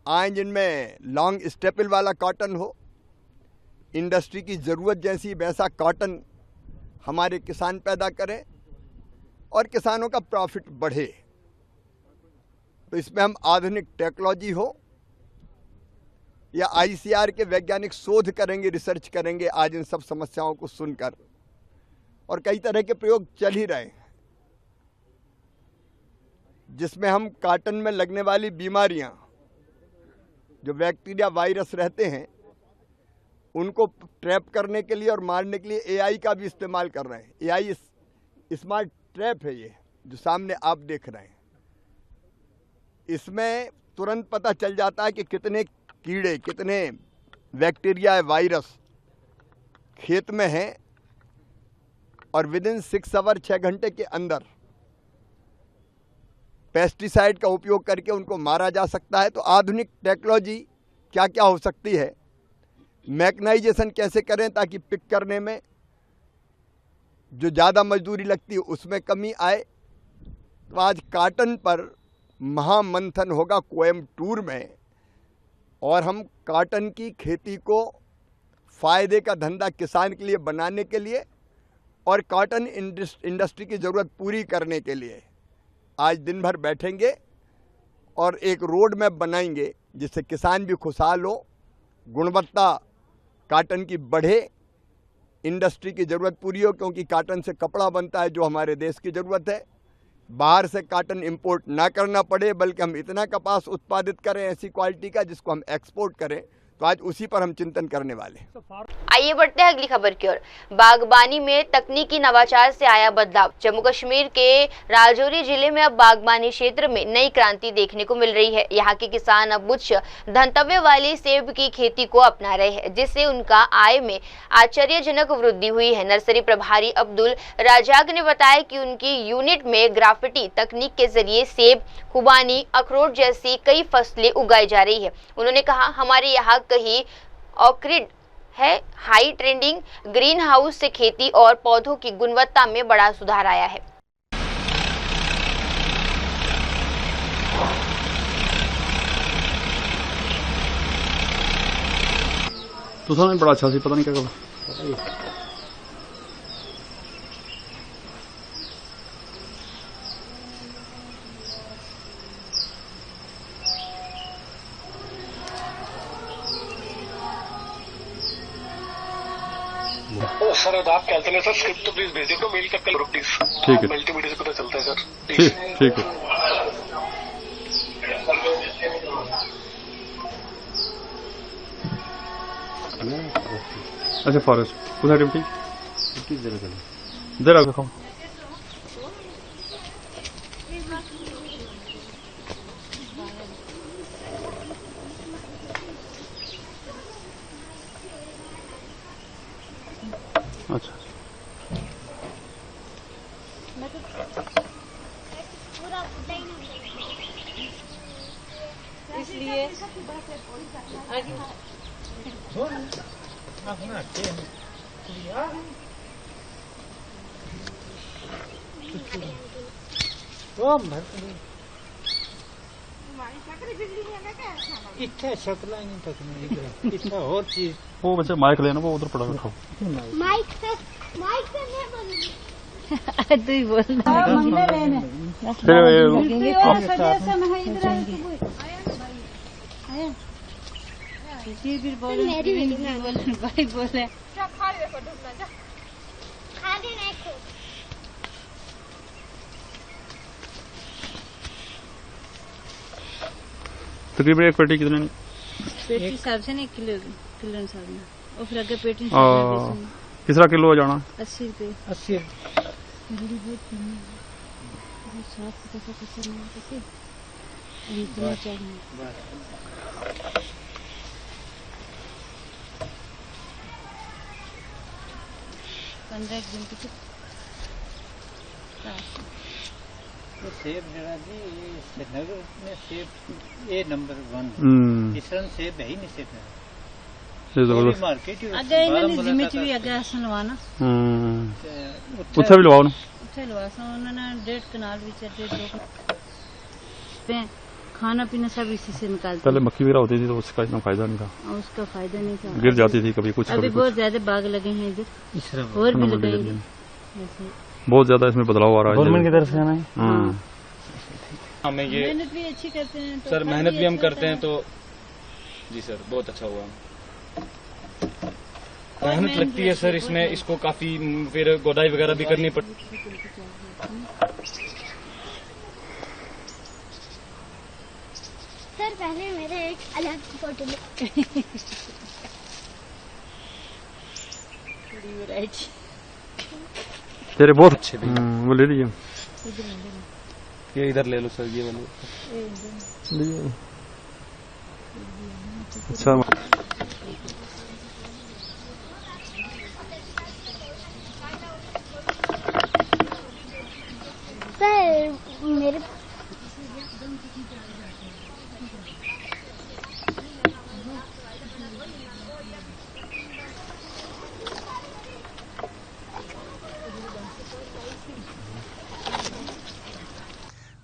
आए जिनमें लॉन्ग स्टेपल वाला कॉटन हो। इंडस्ट्री की ज़रूरत जैसी वैसा कॉटन हमारे किसान पैदा करें और किसानों का प्रॉफिट बढ़े। तो इसमें हम आधुनिक टेक्नोलॉजी हो या आईसीआर के वैज्ञानिक शोध करेंगे, रिसर्च करेंगे आज इन सब समस्याओं को सुनकर। और कई तरह के प्रयोग चल ही रहे हैं जिसमें हम कॉटन में लगने वाली बीमारियां, जो बैक्टीरिया, वायरस रहते हैं, उनको ट्रैप करने के लिए और मारने के लिए एआई का भी इस्तेमाल कर रहे हैं। एआई स्मार्ट ट्रैप है ये जो सामने आप देख रहे हैं। इसमें तुरंत पता चल जाता है कि कितने कीड़े, कितने बैक्टीरिया, वायरस खेत में हैं और विदिन 6 आवर 6 घंटे के अंदर पेस्टिसाइड का उपयोग करके उनको मारा जा सकता है। तो आधुनिक टेक्नोलॉजी क्या क्या हो सकती है, मैकेनाइजेशन कैसे करें ताकि पिक करने में जो ज़्यादा मजदूरी लगती है उसमें कमी आए। तो आज कॉटन पर महामंथन होगा कोयम्बटूर में और हम कॉटन की खेती को फ़ायदे का धंधा किसान के लिए बनाने के लिए और कॉटन इंडस्ट्री की ज़रूरत पूरी करने के लिए आज दिन भर बैठेंगे और एक रोड मैप बनाएंगे जिससे किसान भी खुशहाल हो, गुणवत्ता कॉटन की बढ़े इंडस्ट्री की ज़रूरत पूरी हो, क्योंकि काटन से कपड़ा बनता है जो हमारे देश की ज़रूरत है। बाहर से काटन इंपोर्ट ना करना पड़े, बल्कि हम इतना कपास उत्पादित करें ऐसी क्वालिटी का जिसको हम एक्सपोर्ट करें। तो आज उसी पर हम चिंतन करने वाले हैं। आइए बढ़ते हैं अगली खबर की ओर। बागबानी में तकनीकी नवाचार से आया बदलाव। जम्मू कश्मीर के राजौरी जिले में अब बागबानी क्षेत्र में नई क्रांति देखने को मिल रही है। यहाँ के किसान अब उच्च धंतव्य वाली सेब की खेती को अपना रहे हैं, जिससे उनका आय में आश्चर्यजनक वृद्धि हुई है। नर्सरी प्रभारी अब्दुल राजाक ने बताया कि उनकी यूनिट में ग्राफिटी तकनीक के जरिए सेब, खुबानी, अखरोट जैसी कई फसलें उगाई जा रही है। उन्होंने कहा, हमारे यहाँ कहीं ऑर्किड है। हाई ट्रेंडिंग ग्रीन हाउस से खेती और पौधों की गुणवत्ता में बड़ा सुधार आया है। तो सामने बड़ा अच्छा सी पता नहीं क्या कर सर आप कैलकुलेटर स्क्रिप्ट तो प्लीज भेजिए तो मेल कर कल प्लीज। ठीक है, मल्टीमीडिया से पता चलता है सर। ठीक है। अच्छा फॉरेस्ट कुछ ड्यूटी जरा रखो। अच्छा इसलिए इतना शक्ल नहीं तक इतना और चीज वो बच्चा माइक लेना वो उधर पड़ा रखो। माइक से नहीं बोलूंगी। तू ही बोल मंगले लेने फिर बोल भाई बोले तकरीबन एक पेटी कितने पेटी हिसाब से नहीं किलो हिसाब में और फिर आगे पेटी किसरा किलो जाना 80 रुपये 80 15 दिन की तो सेब जरा जी श्रीनगर में सेब ए नंबर 1 इस रन सेब है ही नहीं सेब मार्केट अगे इन्होंने जिम्मेदारी भी अगे सुनवाना उत्थे भी लवाओ ना उत्थे लवासा उन्होंने 1.5 कनाल भी चढ़े पे खाना पीना सब इसी से निकालते। पहले मक्खी वगैरह होती थी तो उसका इतना फायदा नहीं था। उसका फायदा नहीं था, गिर जाती थी कभी कुछ। अभी बहुत ज्यादा बाग लगे हैं इधर और भी लगेंगे। बहुत ज्यादा इसमें बदलाव आ रहा है गवर्नमेंट की तरफ से हमें। हमें ये मेहनत भी अच्छी करते हैं तो सर मेहनत भी हम करते हैं तो जी सर बहुत अच्छा हुआ। मेहनत लगती है सर इसमें, इसको काफी फिर गोदाई वगैरह भी करनी पड़ती। सर पहले मेरे एक अलग फोटो तेरे बहुत अच्छे वो ले लीजिए। ये इधर ले लो सर, ये वाले अच्छा। सर मेरे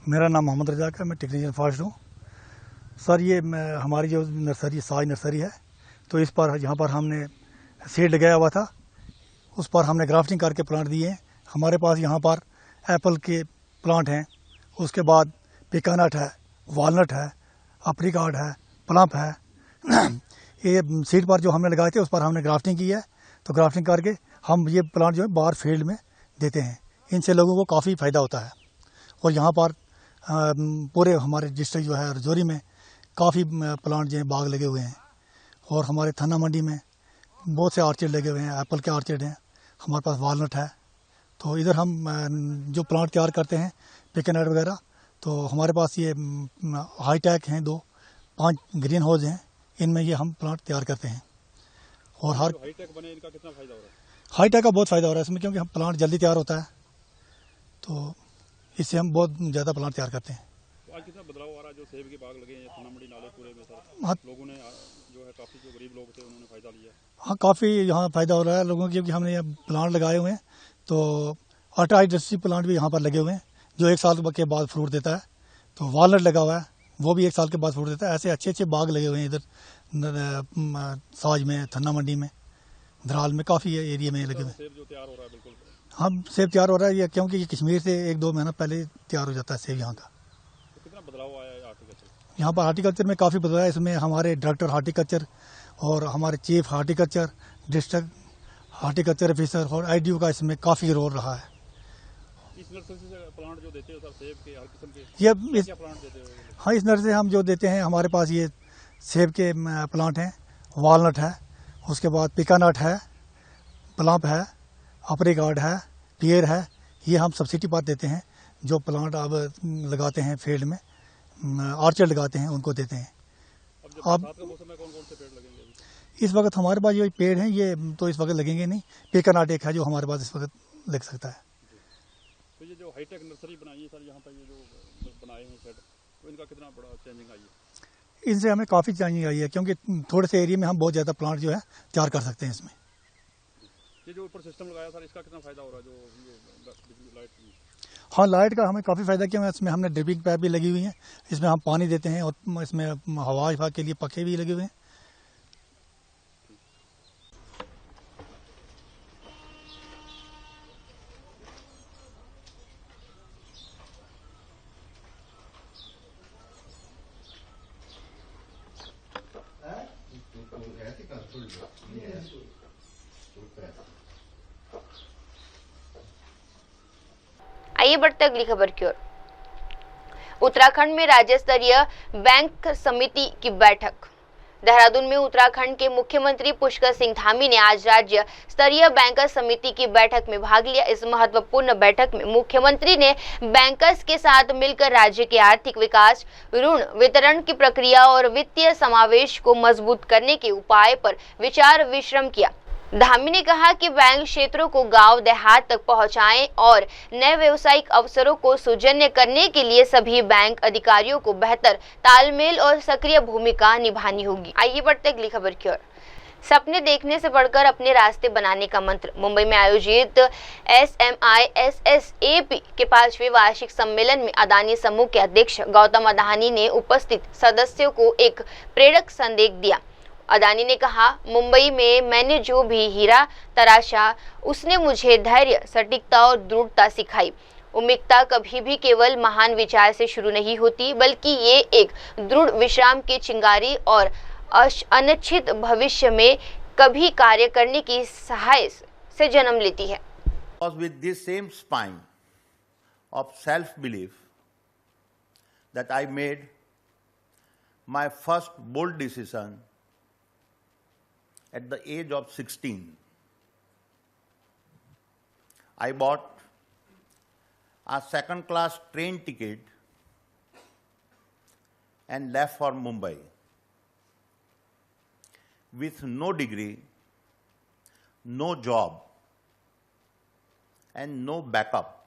मेरा नाम मोहम्मद रजाक है, मैं टेक्नीशियन फॉरेस्ट हूँ। सर ये हमारी जो नर्सरी साज नर्सरी है तो इस पर यहाँ पर हमने सीड लगाया हुआ था, उस पर हमने ग्राफ्टिंग करके प्लांट दिए हैं। हमारे पास यहाँ पर एप्पल के प्लांट हैं, उसके बाद पिकानट है, वालनट है, अप्रिकॉट है, प्लम है। ये सीड पर जो हमने लगाए थे उस पर हमने ग्राफ्टिंग की है। तो ग्राफ्टिंग करके हम ये प्लांट जो है बाहर फील्ड में देते हैं। इनसे लोगों को काफ़ी फ़ायदा होता है। और यहाँ पर पूरे हमारे डिस्ट्रिक्ट जो है रजौरी में काफ़ी प्लांट जो है बाग लगे हुए हैं। और हमारे थाना मंडी में बहुत से ऑर्चिड लगे हुए हैं, एप्पल के ऑर्चिड हैं, हमारे पास वालनट है। तो इधर हम जो प्लांट तैयार करते हैं पिकनट वगैरह, तो हमारे पास ये हाईटेक हैं 5 ग्रीन हाउस हैं, इनमें ये हम प्लांट तैयार करते हैं। और हर हाईटेक बने इनका कितना फायदा हो रहा है? हाईटेक का बहुत फ़ायदा हो रहा है इसमें, क्योंकि हम प्लांट जल्दी तैयार होता है, तो इससे हम बहुत ज़्यादा प्लांट तैयार करते हैं। तो आज कितना बदलाव आ रहा है जो सेब के बाग लगे हैं थाना मंडी नाले पूरे में सर? हाँ, लोगों ने जो है काफ़ी जो गरीब लोग थे उन्होंने फ़ायदा लिया। हाँ, काफ़ी यहाँ फ़ायदा हो रहा है लोगों को, क्योंकि हमने यहाँ प्लांट लगाए हुए हैं। तो अल्ट्रा इंडस्ट्री प्लांट भी यहाँ पर लगे हुए हैं जो 1 साल के बाद फ्रूट देता है। तो वालनट लगा हुआ है, वो भी 1 साल के बाद फ्रूट देता है। ऐसे अच्छे अच्छे बाग लगे हुए हैं इधर साज में, थन्ना मंडी में, धराल में, काफ़ी एरिया में लगे हुए हैं। सेब जो तैयार हो रहा है बिल्कुल हम सेब तैयार हो रहा है ये, क्योंकि ये कश्मीर से 1-2 महीना पहले तैयार हो जाता है सेब यहाँ का। तो कितना बदलाव आया है हार्टिकल्चर? यहाँ पर हार्टिकल्चर में काफ़ी बदलाव है। इसमें हमारे डायरेक्टर हार्टिकल्चर और हमारे chief horticulture, district horticulture officer और IDO का इसमें काफ़ी रोल रहा है। इस नर्सरी से प्लांट जो देते हो सर सेब के हर किस्म के ये क्या प्लांट देते हो? हाँ, इस नर्सरी से हम जो देते हैं, हमारे पास ये सेब के प्लांट हैं, वालनट है, उसके बाद पिकानट है, प्लम है, अप्रिकॉट है, पियर है। ये हम सब्सिडी पर देते हैं। जो प्लांट अब लगाते हैं फील्ड में, ऑर्चर्ड लगाते हैं, उनको देते हैं। अब बरसात का मौसम में कौन कौन से पेड़ लगेंगे अभी? इस वक्त हमारे पास जो पेड़ हैं ये तो इस वक्त लगेंगे नहीं। पिकानट एक है जो हमारे पास इस वक्त लग सकता है। तो ये जो हाईटेक नर्सरी बनाई है सर, यहाँ पर ये जो बनाए हैं शेड, तो इनका कितना बड़ा चेंजिंग आई है? इनसे हमें काफ़ी चेंजिंग आई है, क्योंकि थोड़े से एरिया में हम बहुत ज़्यादा प्लांट जो है तैयार कर सकते हैं इसमें। ये जो ऊपर सिस्टम लगाया सर, इसका कितना फायदा हो रहा है? जो ये बिजली लाइट की? हाँ, लाइट का हमें काफ़ी फ़ायदा किया है। इसमें हमने ड्रिपिंग पाइप भी लगी हुई है, इसमें हम पानी देते हैं, और इसमें हवा के लिए पंखे भी लगे हुए हैं। आइए बढ़ते अगली खबर की ओर। उत्तराखंड में राज्य स्तरीय बैंक समिति की बैठक। देहरादून में उत्तराखंड के मुख्यमंत्री पुष्कर सिंह धामी ने आज राज्य स्तरीय बैंकर्स समिति की बैठक में भाग लिया। इस महत्वपूर्ण बैठक में मुख्यमंत्री ने बैंकर्स के साथ मिलकर राज्य के आर्थिक विकास, ऋण वितरण की प्रक्रिया और वित्तीय समावेश को मजबूत करने के उपाय पर विचार विमर्श किया। धामी ने कहा कि बैंक क्षेत्रों को गांव देहात तक पहुंचाएं और नए व्यवसायिक अवसरों को सृजन करने के लिए सभी बैंक अधिकारियों को बेहतर तालमेल और सक्रिय भूमिका निभानी होगी। आइए बढ़ते अगली खबर की ओर। सपने देखने से बढ़कर अपने रास्ते बनाने का मंत्र। मुंबई में आयोजित SMISSAP के 5वें वार्षिक सम्मेलन में अदानी समूह के अध्यक्ष गौतम अडानी ने उपस्थित सदस्यों को एक प्रेरक संदेश दिया। अडानी ने कहा, मुंबई में मैंने जो भी हीरा तराशा, उसने मुझे धैर्य, सटीकता और दृढ़ता सिखाई। उम्मीदता कभी भी केवल महान विचार से शुरू नहीं होती, बल्कि ये एक दृढ़ विश्राम की चिंगारी और अनिश्चित भविष्य में कभी कार्य करने की साहस से जन्म लेती है। With this same spine of self-belief that I made my first bold decision at the age of 16. I bought a second-class train ticket and left for Mumbai with no degree, no job, and no backup,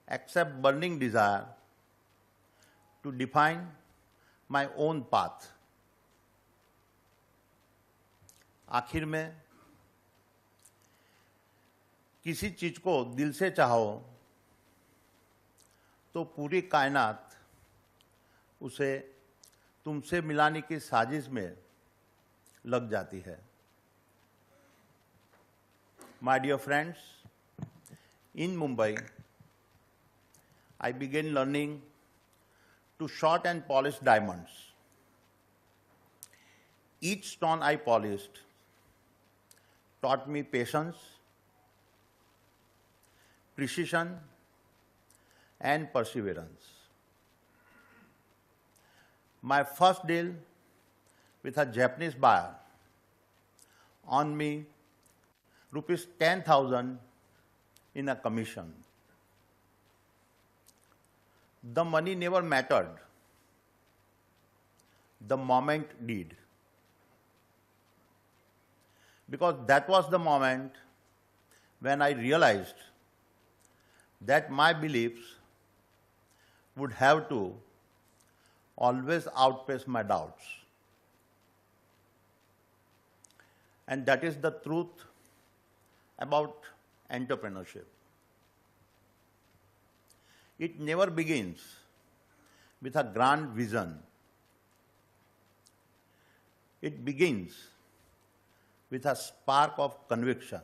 except burning desire to define my own path. आखिर में किसी चीज को दिल से चाहो तो पूरी कायनात उसे तुमसे मिलाने की साजिश में लग जाती है। My dear friends, in Mumbai, I began learning to sort and polish diamonds. Each stone I polished taught me patience, precision, and perseverance. My first deal with a Japanese buyer on me rupees 10,000 in a commission. The money never mattered. The moment did. Because that was the moment when I realized that my beliefs would have to always outpace my doubts. And that is the truth about entrepreneurship. It never begins with a grand vision. It begins with a spark of conviction.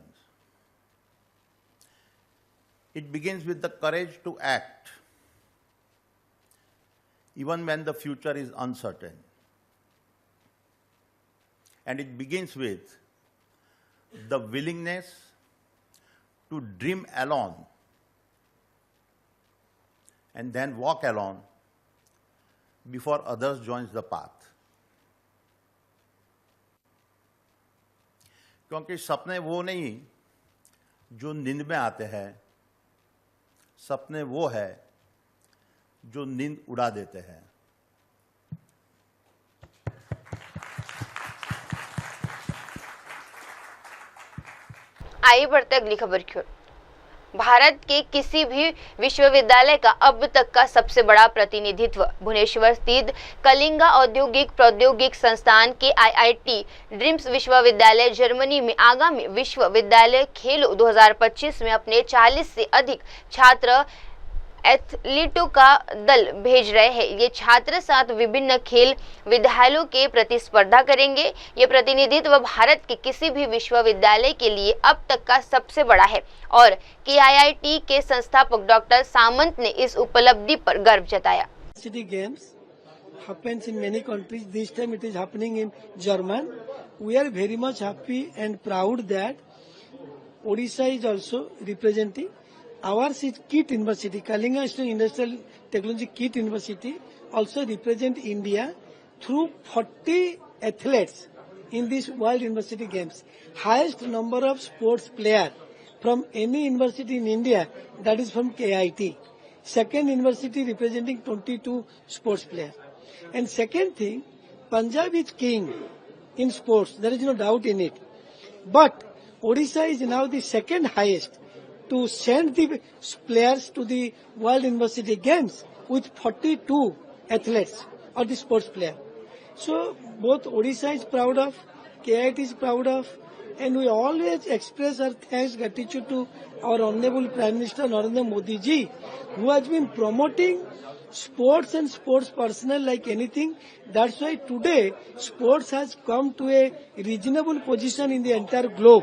It begins with the courage to act, even when the future is uncertain. And it begins with the willingness to dream alone and then walk alone before others join the path. क्योंकि सपने वो नहीं जो नींद में आते हैं, सपने वो है जो नींद उड़ा देते हैं। आइए बढ़ते अगली खबर की ओर। भारत के किसी भी विश्वविद्यालय का अब तक का सबसे बड़ा प्रतिनिधित्व भुवनेश्वर स्थित कलिंगा औद्योगिक प्रौद्योगिक संस्थान के IIT ड्रीम्स विश्वविद्यालय जर्मनी में आगामी विश्वविद्यालय खेलों 2025 में अपने 40 से अधिक छात्र एथलीटों का दल भेज रहे हैं। ये छात्र 7 विभिन्न खेल विद्यालयों के प्रतिस्पर्धा करेंगे। ये प्रतिनिधित्व भारत के किसी भी विश्वविद्यालय के लिए अब तक का सबसे बड़ा है और KIIT के संस्थापक डॉक्टर सामंत ने इस उपलब्धि पर गर्व जताया। City Games happens in many countries. This time it is happening in German. We are very much happy and proud that Odisha is also representing. Ours is KIT University, Kalinga Industrial Technology KIT University, also represent India through 40 athletes in this World University Games. Highest number of sports players from any university in India, that is from KIT. Second university representing 22 sports players. And second thing, Punjab is king in sports, there is no doubt in it. But Odisha is now the second highest to send the players to the World University Games with 42 athletes or the sports player. So both Odisha is proud of, KIT is proud of, and we always express our thanks, gratitude to our Honorable Prime Minister Narendra Modi ji, who has been promoting sports and sports personnel like anything. That's why today sports has come to a reasonable position in the entire globe.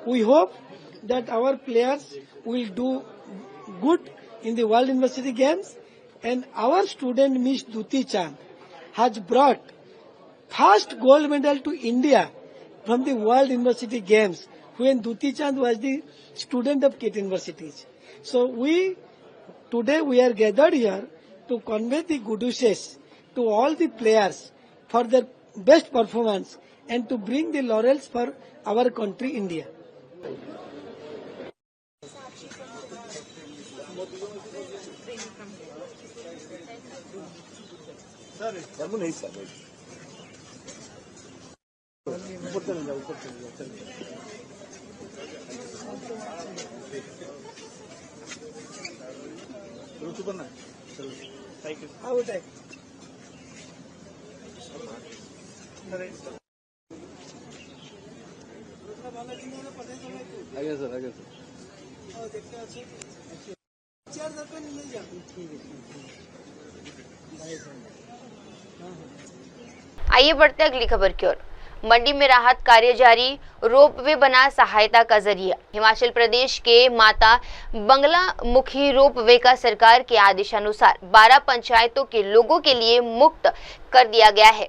We hope that our players will do good in the World University Games, and our student Miss Duti Chand has brought first gold medal to India from the World University Games when Duti Chand was the student of KIT universities. So today we are gathered here to convey the good wishes to all the players for their best performance and to bring the laurels for our country India. नहीं सर ऊपर चले जाओ ऊपर ना आगे सर आइए बढ़ते अगली खबर की ओर। मंडी में राहत कार्य जारी, रोपवे बना सहायता का जरिया। हिमाचल प्रदेश के माता बंगला मुखी रोपवे का सरकार के आदेशानुसार 12 पंचायतों के लोगों के लिए मुक्त कर दिया गया है।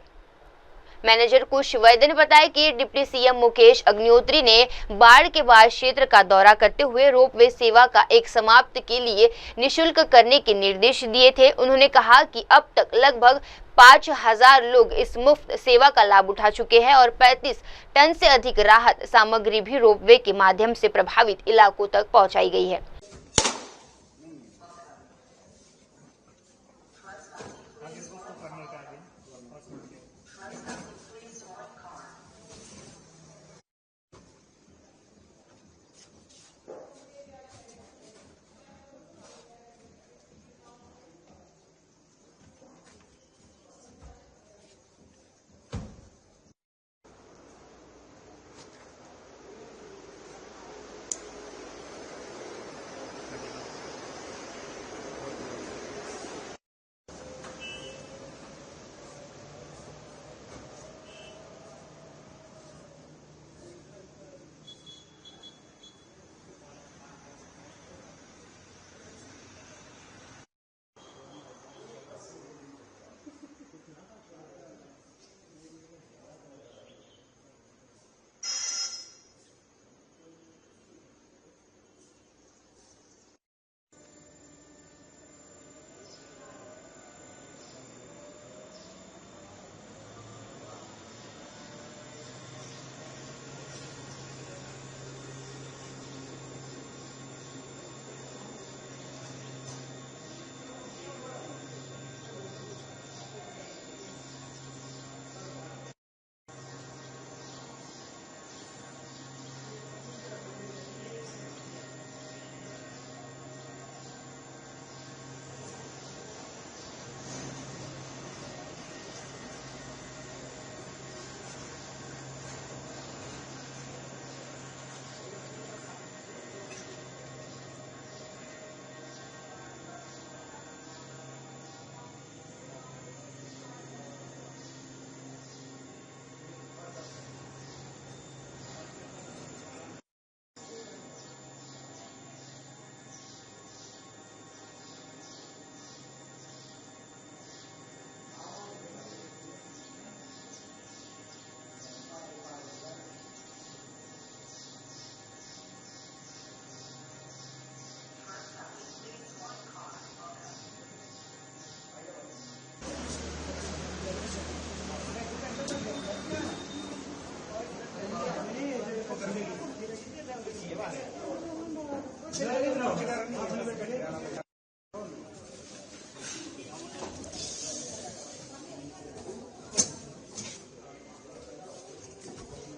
मैनेजर कुश वैद्य ने बताया कि डिप्टी सीएम मुकेश अग्निहोत्री ने बाढ़ के बाद क्षेत्र का दौरा करते हुए रोपवे सेवा का एक समाप्त के लिए निःशुल्क करने के निर्देश दिए थे। उन्होंने कहा कि अब तक लगभग 5000 लोग इस मुफ्त सेवा का लाभ उठा चुके हैं और 35 टन से अधिक राहत सामग्री भी रोपवे के माध्यम से प्रभावित इलाकों तक पहुंचाई गई है।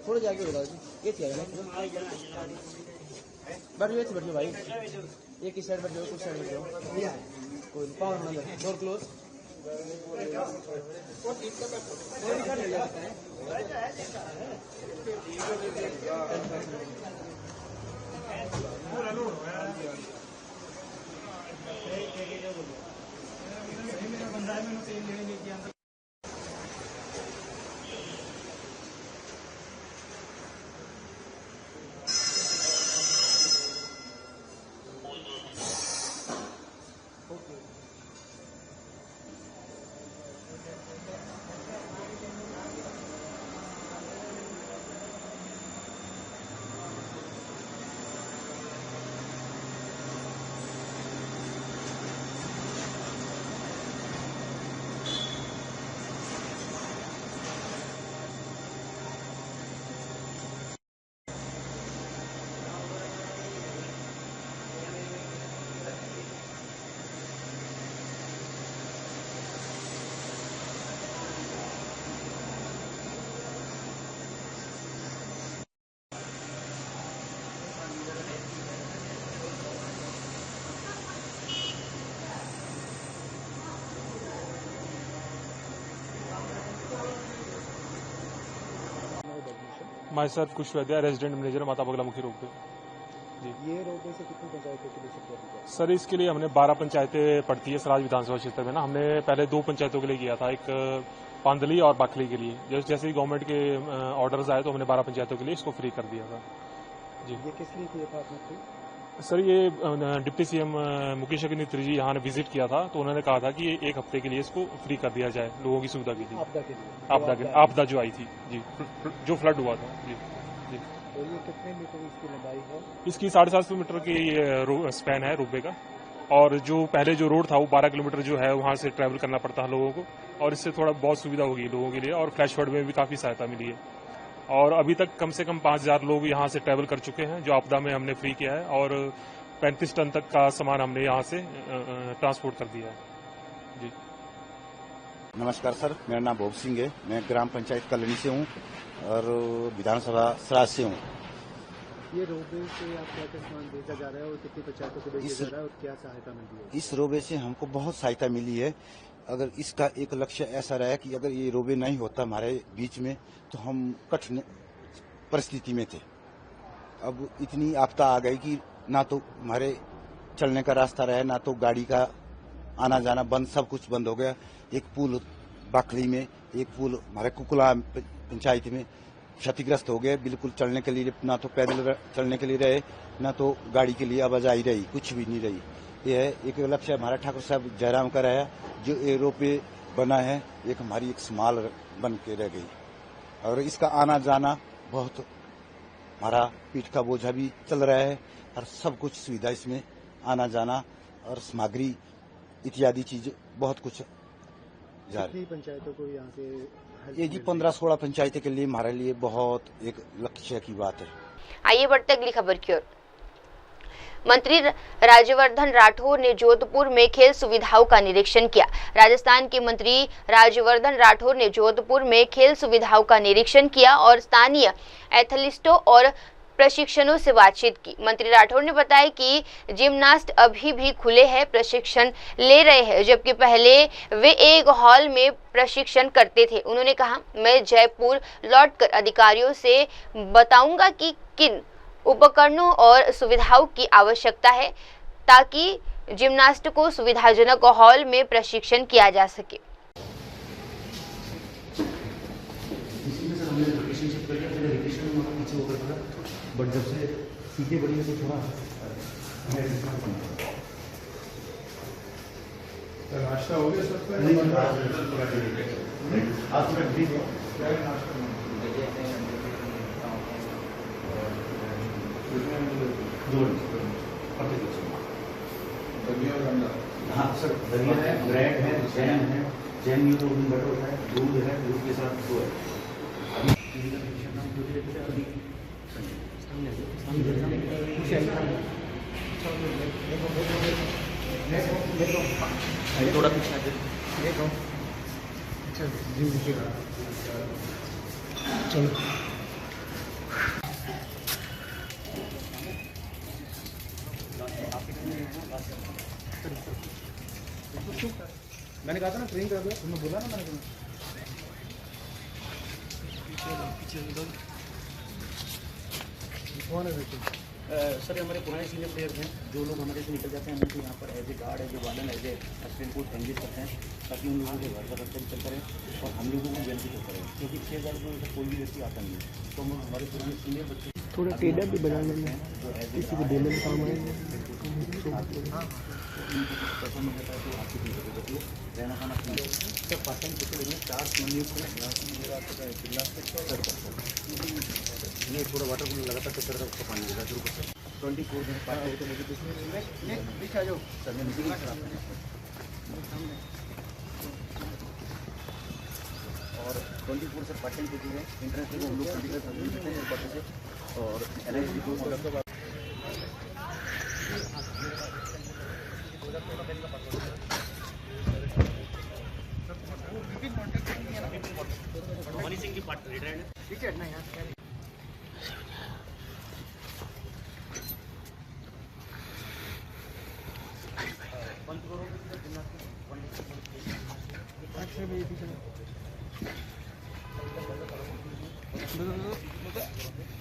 थोड़ा जाके बताओ जी, ये क्या है बैठो भाई, एक ही साइड बैठ जाओ, कुछ साइड बैठ जाओ, कोई power number door close. Myself Kush Vaidya, resident manager माता बगलामुखी रोपवे जी। ये रोपवे से कितनी पंचायतों के लिए सप्लाई किया? सर इसके लिए हमने 12 पंचायतें पड़ती है सराज विधानसभा क्षेत्र में ना। हमने पहले 2 पंचायतों के लिए किया था, एक पांदली और बाखली के लिए। जैसे ही गवर्नमेंट के ऑर्डर्स आए तो हमने 12 पंचायतों के लिए इसको फ्री कर दिया था जी। ये किस लिए किया था आपने फ्री? सर ये डिप्टी सीएम मुकेश अग्निहोत्री जी यहाँ ने विजिट किया था, तो उन्होंने कहा था कि एक हफ्ते के लिए इसको फ्री कर दिया जाए लोगों की सुविधा के लिए। आपदा जो आई थी जी, जो फ्लड हुआ था जी जी। और ये कितने मीटर इसकी लंबाई है? इसकी 750 मीटर की स्पैन है रोपवे का, और जो पहले जो रोड था वो 12 किलोमीटर जो है वहाँ से ट्रैवल करना पड़ता है लोगों को, और इससे थोड़ा बहुत सुविधा होगी लोगों के लिए, और फ्लैश फ्लड में भी काफ़ी सहायता मिली है। और अभी तक कम से कम 5000 लोग यहाँ से ट्रैवल कर चुके हैं, जो आपदा में हमने फ्री किया है, और 35 टन तक का सामान हमने यहाँ से ट्रांसपोर्ट कर दिया है जी। नमस्कार सर, मेरा नाम भोग सिंह है, मैं ग्राम पंचायत कॉलोनी से हूँ और विधानसभा सराज से हूँ। ये रोपवे से आप क्या सामान भेजा जा रहा है और कितनी पंचायतों को भेजा जा रहा है और क्या सहायता मिली है? इस रोपवे से हमको बहुत सहायता मिली है। अगर इसका एक लक्ष्य ऐसा रहा कि अगर ये रोपवे नहीं होता हमारे बीच में तो हम कठिन परिस्थिति में थे। अब इतनी आपदा आ गई कि ना तो हमारे चलने का रास्ता रहे, ना तो गाड़ी का आना जाना बंद, सब कुछ बंद हो गया। एक पुल बाखली में, एक पुल हमारे कुकुला पंचायत में क्षतिग्रस्त हो गए। बिल्कुल चलने के लिए ना तो पैदल चलने के लिए रहे, ना तो गाड़ी के लिए आवाजाही रही, कुछ भी नहीं रही। यह है एक लक्ष्य हमारा ठाकुर साहब जयराम का रहा, जो ये रोपवे बना है एक हमारी एक स्माल बन के रह गई। और इसका आना जाना बहुत हमारा पीठ का बोझा भी चल रहा है, और सब कुछ सुविधा इसमें आना जाना और सामग्री इत्यादि चीज बहुत कुछ जा रही है। पंचायतों को यहाँ से ये जी 15-16 पंचायतों के लिए हमारे लिए बहुत एक लक्ष्य की बात है। आइए बढ़ते अगली खबर की ओर। मंत्री राज्यवर्धन राठौर ने जोधपुर में खेल सुविधाओं का निरीक्षण किया। राजस्थान के मंत्री राज्यवर्धन राठौर ने जोधपुर में खेल सुविधाओं का निरीक्षण किया और स्थानीय एथलीटों और प्रशिक्षणों से बातचीत की। मंत्री राठौर ने बताया कि जिमनास्ट अभी भी खुले हैं, प्रशिक्षण ले रहे हैं, जबकि पहले वे एक हॉल में प्रशिक्षण करते थे। उन्होंने कहा, मैं जयपुर लौटकर अधिकारियों से बताऊंगा कि किन उपकरणों और सुविधाओं की आवश्यकता है ताकि जिमनास्ट को सुविधाजनक हॉल में प्रशिक्षण किया जा सके। बट जब से सीटें बड़ी है तो थोड़ा नाश्ता हो गया सबका? आज तक ठीक हाँ सर, दलिया है, ब्रेड है, जैम है, जैम ये तो बटर होता है, दूध है, दूध के साथ वो है। थोड़ा पीछे चलो मैंने कहा था ना ट्रेन कर दो, तुमने बोला ना मैंने कौन है सर? हमारे पुराने सीनियर प्लेयर्स हैं, जो लोग हमारे से निकल जाते हैं, हम यहाँ पर as a guard, as a warden, as a assistant coach engage करते हैं ताकि उन लोगों के घर का खर्चा निकल करें और हम लोगों को बेनिफिट करें, क्योंकि 6000 रुपये से कोई भी व्यक्ति आता नहीं है। तो हम हमारे पुराने सीनियर बच्चे थोड़ा टेढ़ा भी बना लेना, किसी को देने में काम आएगा, पैसा मिल जाता है तो आपकी रहना खाना सब पार्ट टाइम कितने में 4 नियुक्त ये थोड़ा वाटर कूलर लगातार चक्कर का उसका पानी देगा शुरू करते 24 दिन पार्ट टाइम पीछे आ जाओ सर, मैं मीटिंग और 24 से पार्ट टाइम पीछे इंटरनेशनल हम लोग से और एनआईसी को मनी सिंह की पार्ट रिटायर्ड है, ठीक है ना यार।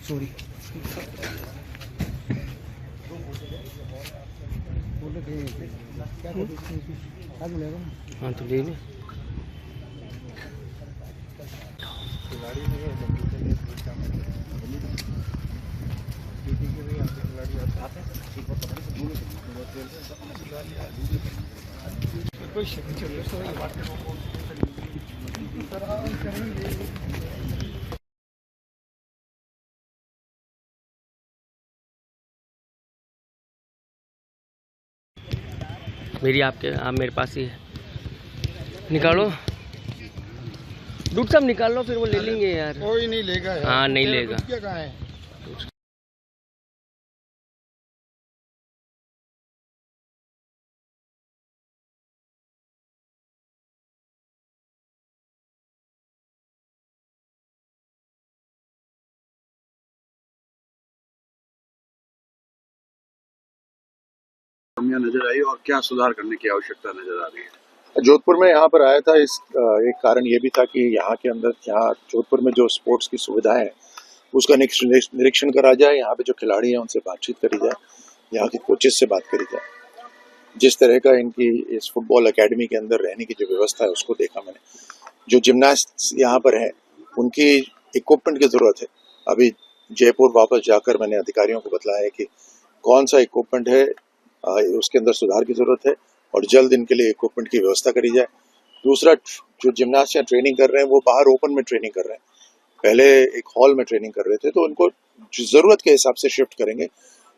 सॉरी हाँ तो ले लो गाड़ी में मेरी आपके आप मेरे पास ही है, निकालो डूट साहब, निकाल लो, फिर वो ले लेंगे यार। कोई नहीं लेगा यार। हाँ नहीं लेगा। क्या कहाँ है? कमियां नजर आई और क्या सुधार करने की आवश्यकता नजर आ रही है? जोधपुर में यहाँ पर आया था, इस एक कारण ये भी था कि यहाँ के अंदर, यहाँ जोधपुर में जो स्पोर्ट्स की सुविधाएं हैं उसका निरीक्षण करा जाए, यहाँ पे जो खिलाड़ी हैं उनसे बातचीत करी जाए, यहाँ के कोचेस से बात करी जाए, जिस तरह का इनकी इस फुटबॉल एकेडमी के अंदर रहने की जो व्यवस्था है उसको देखा मैंने। जो जिम्नास्ट यहाँ पर है उनकी इक्विपमेंट की जरूरत है। अभी जयपुर वापस जाकर मैंने अधिकारियों को बतलाया है कि कौन सा इक्विपमेंट है, उसके अंदर सुधार की जरूरत है और जल्द इनके लिए इक्विपमेंट की व्यवस्था करी जाए। दूसरा, जो जिम्नास्ट यहाँ ट्रेनिंग कर रहे हैं वो बाहर ओपन में ट्रेनिंग कर रहे हैं, पहले एक हॉल में ट्रेनिंग कर रहे थे, तो उनको जरूरत के हिसाब से शिफ्ट करेंगे,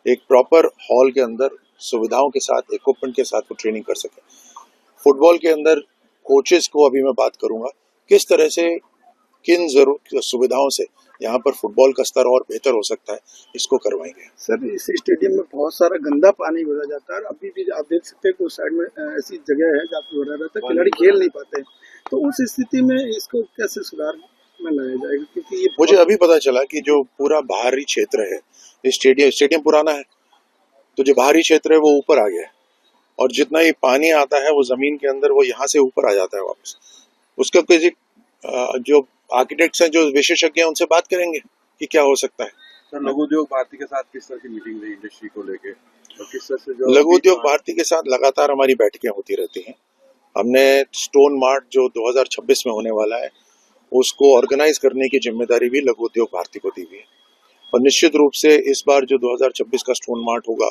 एक प्रॉपर हॉल के अंदर सुविधाओं के साथ, इक्विपमेंट के साथ वो ट्रेनिंग कर सके। फुटबॉल के अंदर कोचेस को अभी मैं बात करूंगा, किस तरह से किन सुविधाओं से यहाँ पर फुटबॉल का स्तर और बेहतर हो सकता है, इसको करवाएंगे। सर, इस स्टेडियम में बहुत सारा गंदा पानी भरा जाता है, अभी भी आप देख सकते हैं उस साइड में ऐसी जगह है जहाँ पे भरा रहता है, खिलाड़ी खेल नहीं पाते, तो उस स्थिति में इसको कैसे सुधार में लाया जाएगा? क्योंकि ये मुझे अभी पता चला कि जो पूरा बाहरी क्षेत्र है, स्टेडियम पुराना है, तो जो बाहरी क्षेत्र है वो ऊपर आ गया है और जितना ही पानी आता है वो जमीन के अंदर, वो यहाँ से ऊपर आ जाता है वापस। उसका किसी जो आर्किटेक्ट्स हैं, जो विशेषज्ञ हैं, उनसे बात करेंगे कि क्या हो सकता है। सर, लघु उद्योग भारती के साथ किस तरह की मीटिंग रही इंडस्ट्री को लेके, और किस तरह से जो लघु उद्योग भारती के साथ लगातार हमारी बैठकें होती रहती हैं। हमने स्टोन मार्ट जो 2026 में होने वाला है उसको ऑर्गेनाइज करने की जिम्मेदारी भी लघु उद्योग भारती को दी हुई है और निश्चित रूप से इस बार जो 2026 का स्टोन मार्ट होगा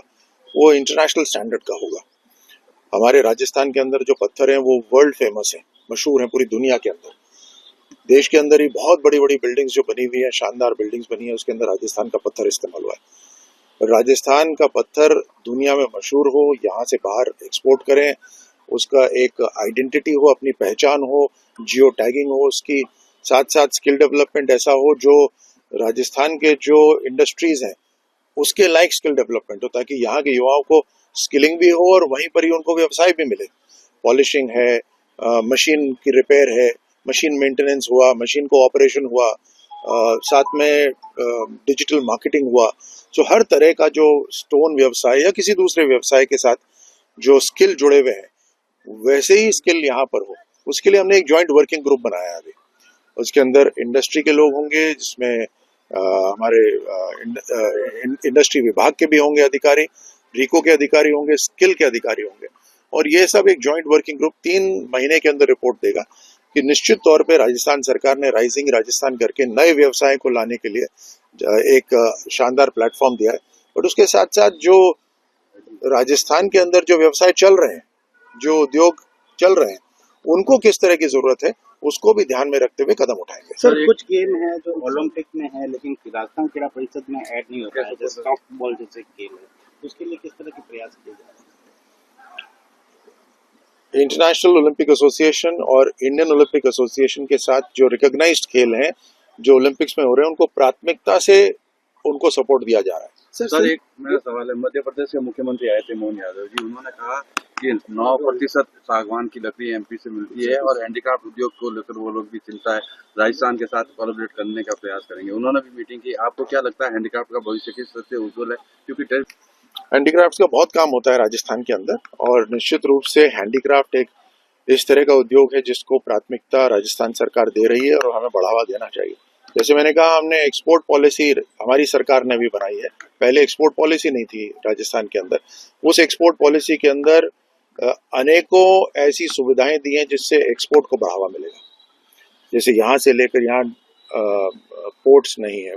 वो इंटरनेशनल स्टैंडर्ड का होगा। हमारे राजस्थान के अंदर जो पत्थर हैं वो वर्ल्ड फेमस हैं, मशहूर हैं पूरी दुनिया के अंदर। देश के अंदर ही बहुत बड़ी बड़ी बिल्डिंग्स जो बनी हुई है, शानदार बिल्डिंग्स बनी है, उसके अंदर राजस्थान का पत्थर इस्तेमाल हुआ है। राजस्थान का पत्थर दुनिया में मशहूर हो, यहाँ से बाहर एक्सपोर्ट करें, उसका एक आइडेंटिटी हो, अपनी पहचान हो, जियो टैगिंग हो, उसकी साथ साथ स्किल डेवलपमेंट ऐसा हो जो राजस्थान के जो इंडस्ट्रीज हैं उसके लाइक स्किल डेवलपमेंट हो, ताकि यहाँ के युवाओं को स्किलिंग भी हो और वहीं पर ही उनको व्यवसाय भी मिले। पॉलिशिंग है, मशीन की रिपेयर है, मशीन मेंटेनेंस हुआ, मशीन को ऑपरेशन हुआ, साथ में डिजिटल मार्केटिंग हुआ। तो हर तरह का जो स्टोन व्यवसाय या किसी दूसरे व्यवसाय के साथ जो स्किल जुड़े हुए हैं वैसे ही स्किल यहाँ पर हो, उसके लिए हमने एक जॉइंट वर्किंग ग्रुप बनाया है अभी। उसके अंदर इंडस्ट्री के लोग होंगे, जिसमें हमारे इंडस्ट्री विभाग के भी होंगे अधिकारी, रीको के अधिकारी होंगे, स्किल के अधिकारी होंगे, और ये सब एक जॉइंट वर्किंग ग्रुप 3 महीने के अंदर रिपोर्ट देगा कि निश्चित तौर पे राजस्थान सरकार ने राइजिंग राजस्थान करके नए व्यवसाय को लाने के लिए एक शानदार प्लेटफॉर्म दिया है। और उसके साथ साथ जो राजस्थान के अंदर जो व्यवसाय चल रहे हैं, जो उद्योग चल रहे हैं, उनको किस तरह की जरूरत है उसको भी ध्यान में रखते हुए कदम उठाएंगे। सर, कुछ गेम है जो ओलंपिक में है लेकिन राजस्थान क्रीड़ा परिषद में ऐड नहीं होता है, जैसे सॉफ्ट बॉल जैसे खेल है, उसके लिए किस तरह के प्रयास किए जा रहे हैं? इंटरनेशनल ओलंपिक एसोसिएशन और इंडियन ओलंपिक एसोसिएशन के साथ जो रिकॉग्नाइज्ड खेल हैं जो ओलंपिक्स में हो रहे हैं उनको प्राथमिकता से उनको सपोर्ट दिया जा रहा है। सर, एक मेरा सवाल है, मध्य प्रदेश के मुख्यमंत्री आए थे मोहन यादव जी, उन्होंने कहा कि 9% सागवान की लकड़ी एमपी से मिलती है और हैंडीक्राफ्ट उद्योग को लेकर वो लोग भी चिंता है, राजस्थान के साथ कोलैबोरेट करने का प्रयास करेंगे। उन्होंने भी मीटिंग की। आपको क्या लगता है हैंडीक्राफ्ट का भविष्य किस तरह से उज्जवल है? क्योंकि हैंडीक्राफ्ट का बहुत काम होता है राजस्थान के अंदर और निश्चित रूप से हैंडीक्राफ्ट एक इस तरह का उद्योग है जिसको प्राथमिकता राजस्थान सरकार दे रही है और हमें बढ़ावा देना चाहिए। जैसे मैंने कहा, हमने एक्सपोर्ट पॉलिसी हमारी सरकार ने भी बनाई है। पहले एक्सपोर्ट पॉलिसी नहीं थी राजस्थान के अंदर। उस एक्सपोर्ट पॉलिसी के अंदर अनेकों ऐसी सुविधाएं दी हैं जिससे एक्सपोर्ट को बढ़ावा मिलेगा। जैसे यहाँ से लेकर यहाँ पोर्ट्स नहीं है,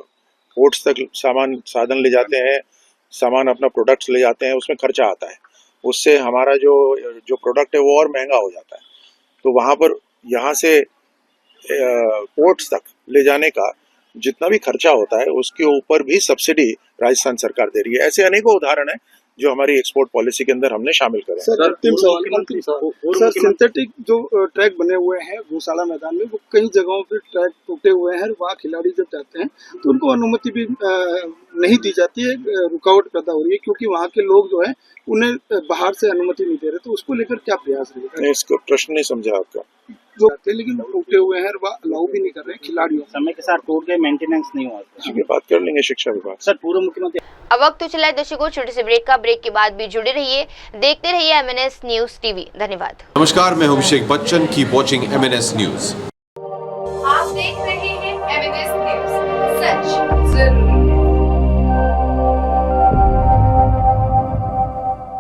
पोर्ट्स तक साधन ले जाते हैं, सामान अपना प्रोडक्ट्स ले जाते हैं, उसमें खर्चा आता है, उससे हमारा जो प्रोडक्ट है वो और महंगा हो जाता है। तो वहाँ पर यहाँ से पोर्ट्स तक ले जाने का जितना भी खर्चा होता है उसके ऊपर भी सब्सिडी राजस्थान सरकार दे रही है। ऐसे अनेकों उदाहरण है जो हमारी एक्सपोर्ट पॉलिसी के अंदर हमने शामिल करे। सर अंतिम सवाल, सर सिंथेटिक जो ट्रैक बने हुए हैं गौशाला मैदान में, वो कई जगहों पे ट्रैक टूटे हुए हैं, वहाँ खिलाड़ी जब जाते हैं तो उनको अनुमति भी नहीं दी जाती है, रुकावट पैदा हो रही है क्योंकि वहाँ के लोग जो है उन्हें बाहर से अनुमति नहीं दे रहे। तो उसको लेकर क्या प्रयास रहेगा? इसको प्रश्न नहीं समझा आपका। जो आते हैं लेकिन टूटे हुए हैं, वह अलाउ भी नहीं कर रहे हैं खिलाड़ियों, समय के साथ टूट गए, मेंटेनेंस नहीं हुआ। ये बात कर लेंगे शिक्षा विभाग। सर पूर्व मुख्यमंत्री। अब वक्त तो चला है दर्शकों छोटे से ब्रेक का। ब्रेक के बाद भी जुड़े रहिए, देखते रहिए MNS न्यूज टीवी। धन्यवाद। नमस्कार, मैं हूं Abhishek Bachchan. Keep watching MNS news.